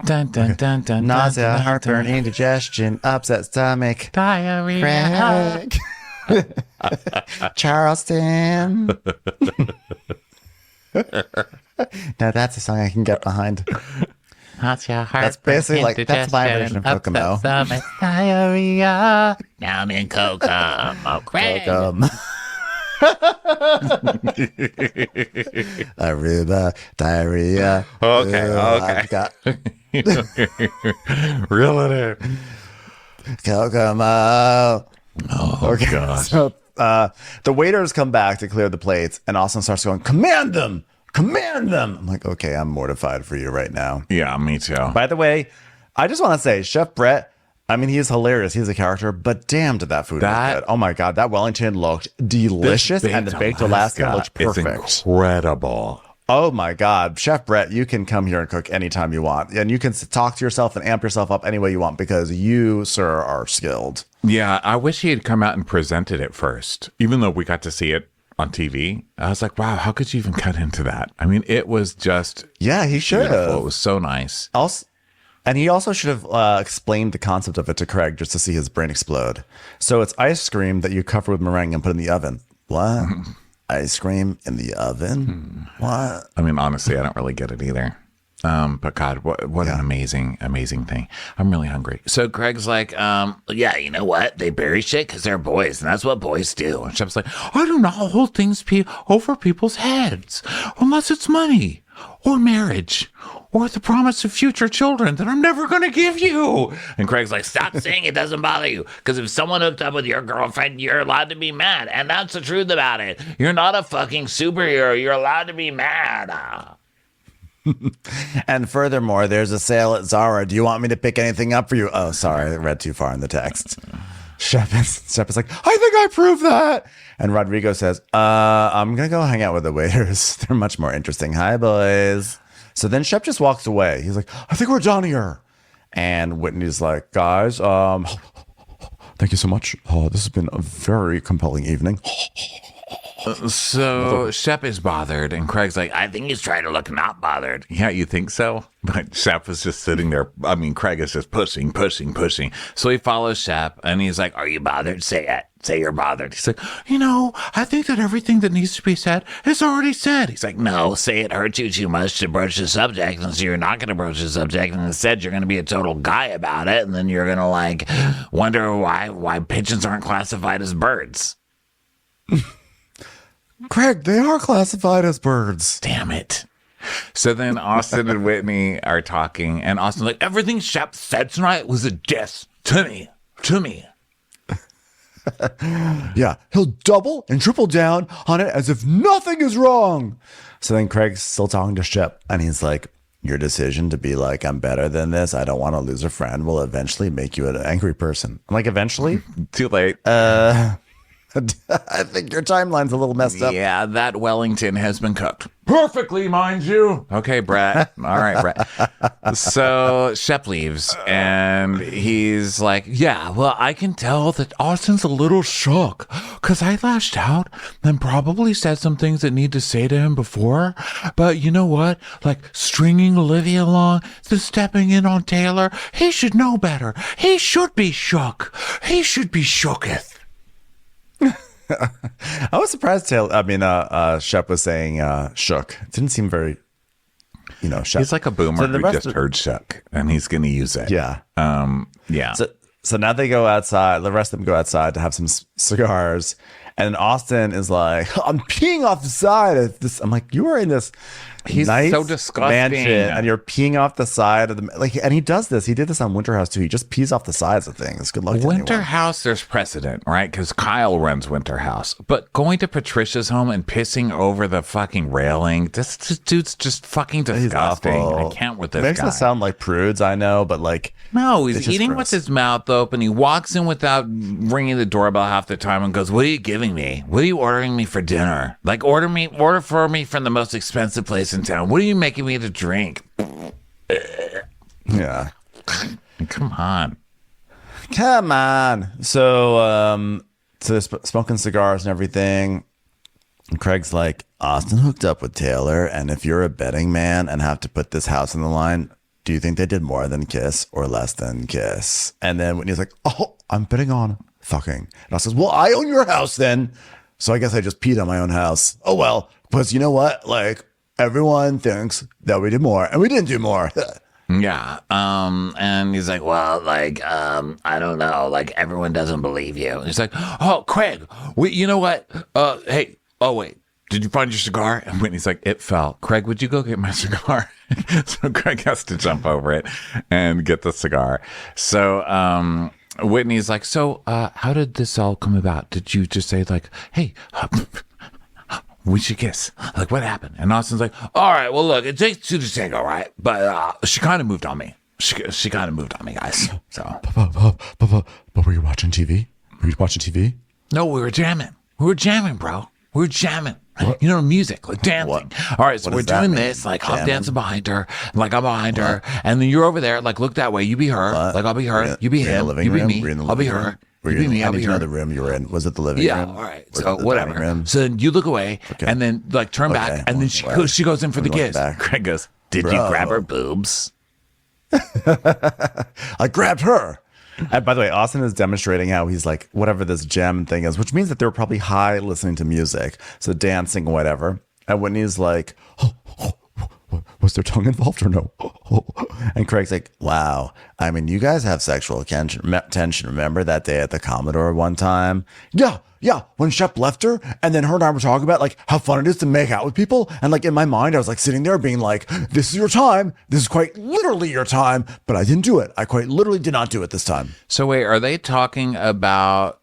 Dun, dun, dun, dun, nausea, dun, dun, heartburn, dun. indigestion, upset stomach, Diarrhea. Charleston. Now that's a song I can get behind. That's basically like, that's my version of Kokomo. Diarrhea. Down in Kokomo. Kokomo. Aruba, diarrhea. Okay. Reel it in. Kokomo. Oh, okay. gosh. So the waiters come back to clear the plates, and Austen starts going, command them. I'm like, okay, I'm mortified for you right now. Yeah, me too. By the way, I just want to say, Chef Brett, I mean, he is hilarious. He's a character, but damn, did that food look good. Oh my God, that Wellington looked delicious, and the baked Alaska looked perfect. It's incredible. Oh my God, Chef Brett, you can come here and cook anytime you want, and you can talk to yourself and amp yourself up any way you want, because you, sir, are skilled. Yeah, I wish he had come out and presented it first, even though we got to see it on TV. I was like, wow, how could you even cut into that? I mean, it was just he should have. It was so nice. And he also should have explained the concept of it to Craig just to see his brain explode. So it's ice cream that you cover with meringue and put in the oven. What? Ice cream in the oven? What? I mean, honestly, I don't really get it either. But God, what an amazing thing. I'm really hungry. So Craig's like, yeah, you know what? They bury shit because they're boys, and that's what boys do. And Shep's like, I do not hold things over people's heads unless it's money or marriage or the promise of future children that I'm never going to give you. And Craig's like, stop saying it doesn't bother you, because if someone hooked up with your girlfriend, you're allowed to be mad. And that's the truth about it. You're not a fucking superhero. You're allowed to be mad. And furthermore, there's a sale at Zara. Do you want me to pick anything up for you? Oh, sorry, I read too far in the text. Shep is like, I think I proved that. And Rodrigo says, I'm going to go hang out with the waiters. They're much more interesting. Hi, boys. So then Shep just walks away. He's like, I think we're done here. And Whitney's like, guys, thank you so much. This has been a very compelling evening. So Shep is bothered, and Craig's like, I think he's trying to look not bothered. Yeah, you think so? But Shep was just sitting there. I mean, Craig is just pushing. So he follows Shep, and he's like, are you bothered? Say it. Say you're bothered. He's like, I think that everything that needs to be said is already said. He's like, no, say it hurts you too much to broach the subject, and so you're not going to broach the subject, and instead you're going to be a total guy about it, and then you're going to, like, wonder why pigeons aren't classified as birds. Craig, they are classified as birds. Damn it. So then Austen and Whitney are talking, and Austin's like, everything Shep said tonight was a diss to me. Yeah, he'll double and triple down on it as if nothing is wrong. So then Craig's still talking to Shep, and he's like, your decision to be like, I'm better than this, I don't want to lose a friend, will eventually make you an angry person. I'm like, eventually? Too late. I think your timeline's a little messed up. Yeah, that Wellington has been cooked. Perfectly, mind you. Okay, Brett. All right, Brett. So Shep leaves, and he's like, yeah, well, I can tell that Austin's a little shook, because I lashed out and probably said some things that need to say to him before. But you know what? Like stringing Olivia along, then stepping in on Taylor, he should know better. He should be shook. He should be shooketh. I was surprised Shep was saying shook. It didn't seem very, Shep. He's like a boomer who just heard shook, and he's going to use it. Yeah. Yeah. So now they go outside. The rest of them go outside to have some cigars. And Austen is like, I'm peeing off the side of this. I'm like, you are in this nice so disgusting mansion, and you're peeing off the side of the and he does this. He did this on Winter House too. He just pees off the sides of things. Good luck. Winter House, there's precedent, right? Because Kyle runs Winter House, but going to Patricia's home and pissing over the fucking railing, this dude's just fucking disgusting. I can't with this Makes guy. us sound like prudes, I know, but like no, he's eating gross. with his mouth open. He walks in without ringing the doorbell half the time and goes, "What are you giving me? What are you ordering me for dinner? Like order for me from the most expensive place in town. What are you making me to drink?" Yeah. Come on. So they're smoking cigars and everything. And Craig's like, Austen hooked up with Taylor, and if you're a betting man and have to put this house on the line, do you think they did more than kiss or less than kiss? And then Whitney's like, oh, I'm betting on fucking. And I says, well, I own your house then. So I guess I just peed on my own house. Oh, well, because you know what? Like, everyone thinks that we did more, and we didn't do more. Yeah. And he's like, well, like, I don't know. Like, everyone doesn't believe you. And he's like, oh, Craig, you know what? Hey, oh, wait. Did you find your cigar? And Whitney's like, it fell. Craig, would you go get my cigar? So Craig has to jump over it and get the cigar. So Whitney's like, so how did this all come about? Did you just say like, hey, we should kiss? Like, what happened? And Austen's like, all right, well, look, it takes two to tango, right? But she kind of moved on me. She kind of moved on me, guys. So. But were you watching TV? Were you watching TV? No, we were jamming. We were jamming, bro. We were jamming. What? You know, music, like dancing. What? All right, so we're doing this, like jamming? I'm dancing behind her, like I'm behind her, and then you're over there, like look that way, you be her, like I'll be her, you be him, you be me, I'll be her, you be me, I'll be her. The room you were in, was it the living room? Yeah, all right, so whatever. So then you look away, and then like turn back, and then she goes in for the kiss. Craig goes, did you grab her boobs? I grabbed her. And by the way, Austen is demonstrating how he's like, whatever this gem thing is, which means that they were probably high listening to music. So dancing, whatever. And Whitney's like, was there tongue involved or no? And Craig's like, wow. I mean, you guys have sexual tension. Remember that day at the Commodore one time? Yeah. When Shep left her, and then her and I were talking about like how fun it is to make out with people. And like in my mind, I was like sitting there being like, this is your time. This is quite literally your time. But I didn't do it. I quite literally did not do it this time. So wait, are they talking about...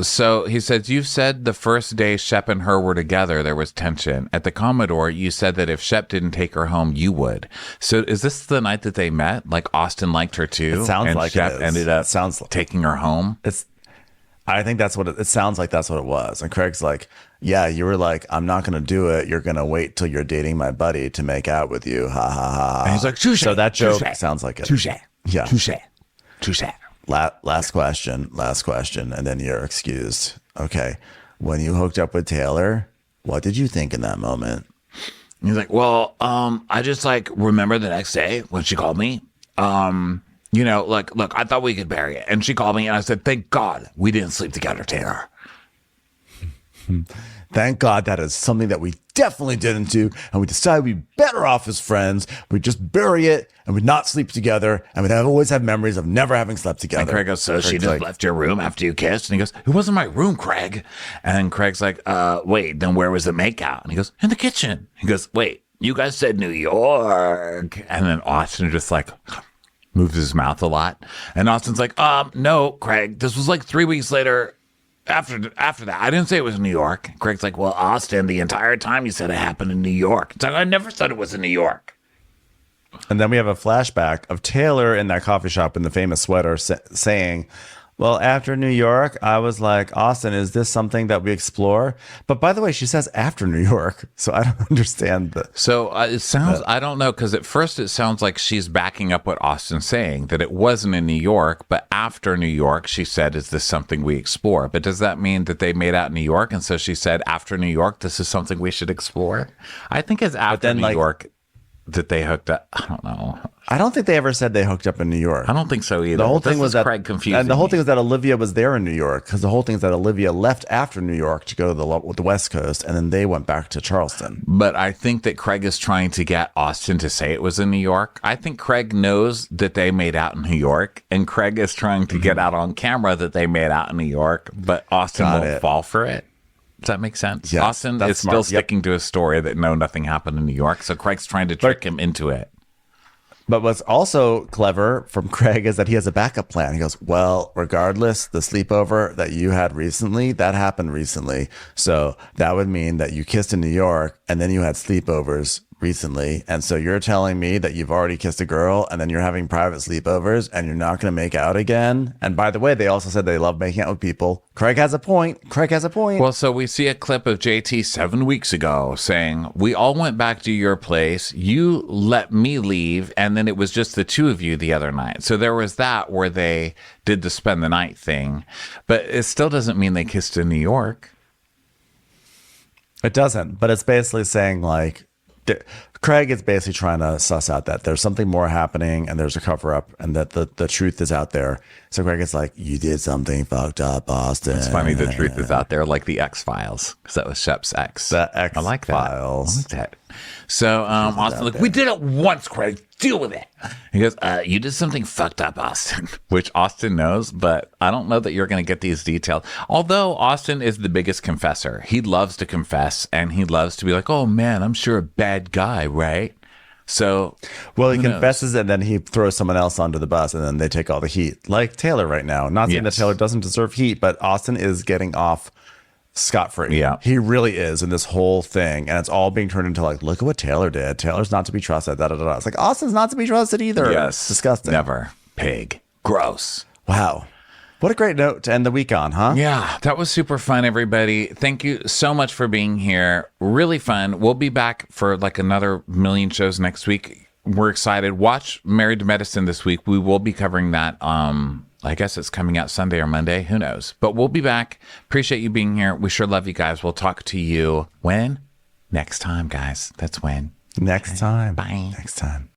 So he says, you've said the first day Shep and her were together, there was tension. At the Commodore, you said that if Shep didn't take her home, you would. So is this the night that they met? Like Austen liked her too? It sounds and like Shep it is. ended up sounds like taking her home? I think that's what it sounds like. That's what it was. And Craig's like, yeah, you were like, I'm not going to do it. You're going to wait till you're dating my buddy to make out with you. Ha ha ha. And he's like, touche. So that joke touche, sounds like it. Touche. Yeah. Touche. Touche. Last question. And then you're excused. Okay. When you hooked up with Taylor, what did you think in that moment? He's like, well, I just like remember the next day when she called me. You know, like, look, I thought we could bury it. And she called me and I said, thank God we didn't sleep together, Taylor. Thank God that is something that we definitely didn't do. And we decided we'd be better off as friends. We'd just bury it and we'd not sleep together. And we'd always have memories of never having slept together. And Craig goes, so she Craig's just like, left your room after you kissed? And he goes, it wasn't my room, Craig. And Craig's like, wait, then where was the makeout? And he goes, in the kitchen. He goes, wait, you guys said New York. And then Austen just like moves his mouth a lot. And Austin's like, no, Craig, this was like 3 weeks later after that. I didn't say it was New York. Craig's like, well, Austen, the entire time you said it happened in New York. It's like, I never said it was in New York. And then we have a flashback of Taylor in that coffee shop in the famous sweater saying, well, after New York, I was like, Austen, is this something that we explore? But by the way, she says after New York. So I don't understand that. So it sounds, I don't know, because at first it sounds like she's backing up what Austen's saying, that it wasn't in New York, but after New York, she said, is this something we explore? But does that mean that they made out in New York? And so she said, after New York, this is something we should explore? I think it's after New York that they hooked up. I don't know. I don't think they ever said they hooked up in New York. I don't think so either. The whole thing was that Craig confusing and the whole me. thing was that Olivia was there in New York, because the whole thing is that Olivia left after New York to go to the West Coast, and then they went back to Charleston. But I think that Craig is trying to get Austen to say it was in New York. I think Craig knows that they made out in New York, and Craig is trying to get out on camera that they made out in New York, but Austen won't fall for it. Does that make sense? Yes, Austen that's is smart. still sticking to his story that no, nothing happened in New York. So Craig's trying to trick him into it. But what's also clever from Craig is that he has a backup plan. He goes, well, regardless, the sleepover that you had recently, that happened recently. So that would mean that you kissed in New York and then you had sleepovers recently. And so you're telling me that you've already kissed a girl and then you're having private sleepovers and you're not going to make out again. And by the way, they also said they love making out with people. Craig has a point. Well, so we see a clip of JT 7 weeks ago saying, we all went back to your place. You let me leave. And then it was just the two of you the other night. So there was that where they did the spend the night thing. But it still doesn't mean they kissed in New York. It doesn't. But it's basically saying like, Craig is basically trying to suss out that there's something more happening and there's a cover up and that the truth is out there. So Craig is like, you did something fucked up, Austen. It's funny. The truth is out there, like the X-Files, because that was Shep's ex. The X-Files. I like that. I like that. So Austen, like, we did it once, Craig. Deal with it. He goes, you did something fucked up, Austen, which Austen knows, but I don't know that you're going to get these details. Although Austen is the biggest confessor. He loves to confess, and he loves to be like, oh, man, I'm sure a bad guy, right? So, well, he confesses and then he throws someone else onto the bus and then they take all the heat. Like Taylor right now. Not saying that Taylor doesn't deserve heat, but Austen is getting off scot-free. Yeah. He really is in this whole thing. And it's all being turned into like, look at what Taylor did. Taylor's not to be trusted. Da, da, da, da. It's like, Austen's not to be trusted either. Yes. It's disgusting. Never. Pig. Gross. Wow. What a great note to end the week on, huh? Yeah, that was super fun, everybody. Thank you so much for being here. Really fun. We'll be back for like another million shows next week. We're excited. Watch Married to Medicine this week. We will be covering that. I guess it's coming out Sunday or Monday. Who knows? But we'll be back. Appreciate you being here. We sure love you guys. We'll talk to you when? Next time, guys. That's when. Next time. Bye. Next time.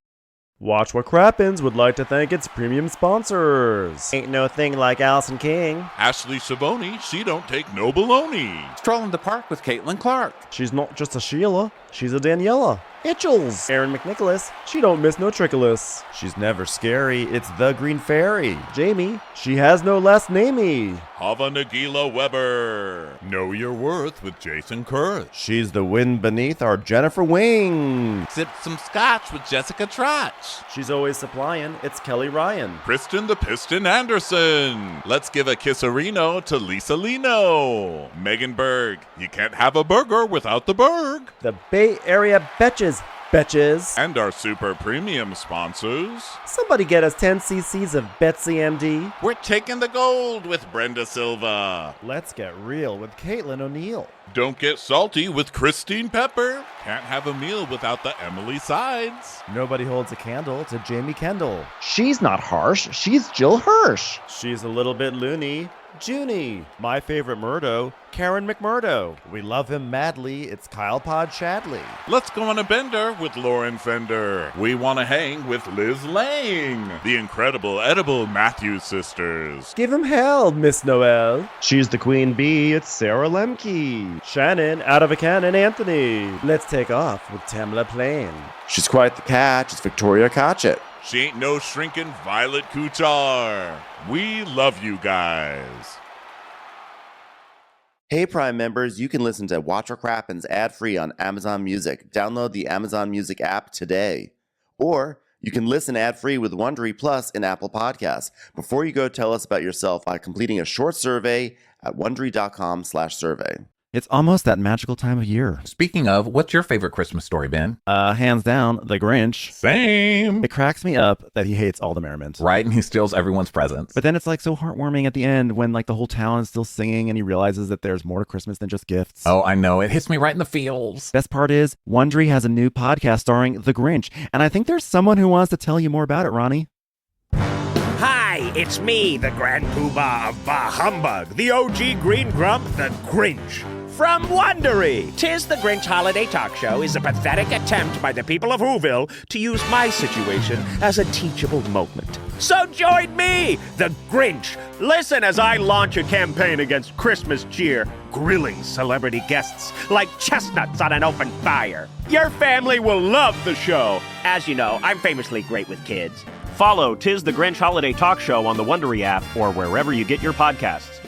Watch What Crappens would like to thank its premium sponsors. Ain't no thing like Allison King. Ashley Savoni, she don't take no baloney. Strolling the park with Caitlin Clark. She's not just a Sheila, she's a Daniela. Itchels. Aaron McNicholas, she don't miss no trickolas. She's never scary. It's the Green Fairy. Jamie, she has no last namey. Hava Nagila Weber. Know Your Worth with Jason Kurth. She's the wind beneath our Jennifer Wing. Sip some scotch with Jessica Trotch. She's always supplying. It's Kelly Ryan. Kristen the Piston Anderson. Let's give a kisserino to Lisa Lino. Megan Berg. You can't have a burger without the Berg. The Bay Area Betches. Betches. And our super premium sponsors. Somebody get us 10 cc's of Betsy MD. We're taking the gold with Brenda Silva. Let's get real with Caitlin O'Neill. Don't get salty with Christine Pepper. Can't have a meal without the Emily Sides. Nobody holds a candle to Jamie Kendall. She's not harsh, she's Jill Hirsch. She's a little bit loony. Junie. My favorite Murdo, Karen McMurdo. We love him madly, it's Kyle Pod Shadley. Let's go on a bender with Lauren Fender. We want to hang with Liz Lang. The incredible edible Matthews sisters. Give him hell, Miss Noel. She's the queen bee, it's Sarah Lemke. Shannon, out of a cannon, Anthony. Let's take off with Tamla Plain. She's quite the catch, it's Victoria Cotchett. She ain't no shrinking Violet Kuchar. We love you guys. Hey Prime members, you can listen to Watch What Crappens ad-free on Amazon Music. Download the Amazon Music app today. Or you can listen ad-free with Wondery Plus in Apple Podcasts. Before you go, tell us about yourself by completing a short survey at Wondery.com/survey. It's almost that magical time of year. Speaking of, what's your favorite Christmas story, Ben? Hands down, The Grinch. Same. It cracks me up that he hates all the merriment. Right, and he steals everyone's presents. But then it's like so heartwarming at the end when like the whole town is still singing and he realizes that there's more to Christmas than just gifts. Oh, I know. It hits me right in the feels. Best part is, Wondery has a new podcast starring The Grinch, and I think there's someone who wants to tell you more about it, Ronnie. Hi, it's me, the Grand Poobah of Bah Humbug, the OG Green Grump, the Grinch. From Wondery, 'Tis the Grinch Holiday Talk Show is a pathetic attempt by the people of Whoville to use my situation as a teachable moment. So join me, the Grinch. Listen as I launch a campaign against Christmas cheer, grilling celebrity guests like chestnuts on an open fire. Your family will love the show. As you know, I'm famously great with kids. Follow 'Tis the Grinch Holiday Talk Show on the Wondery app or wherever you get your podcasts.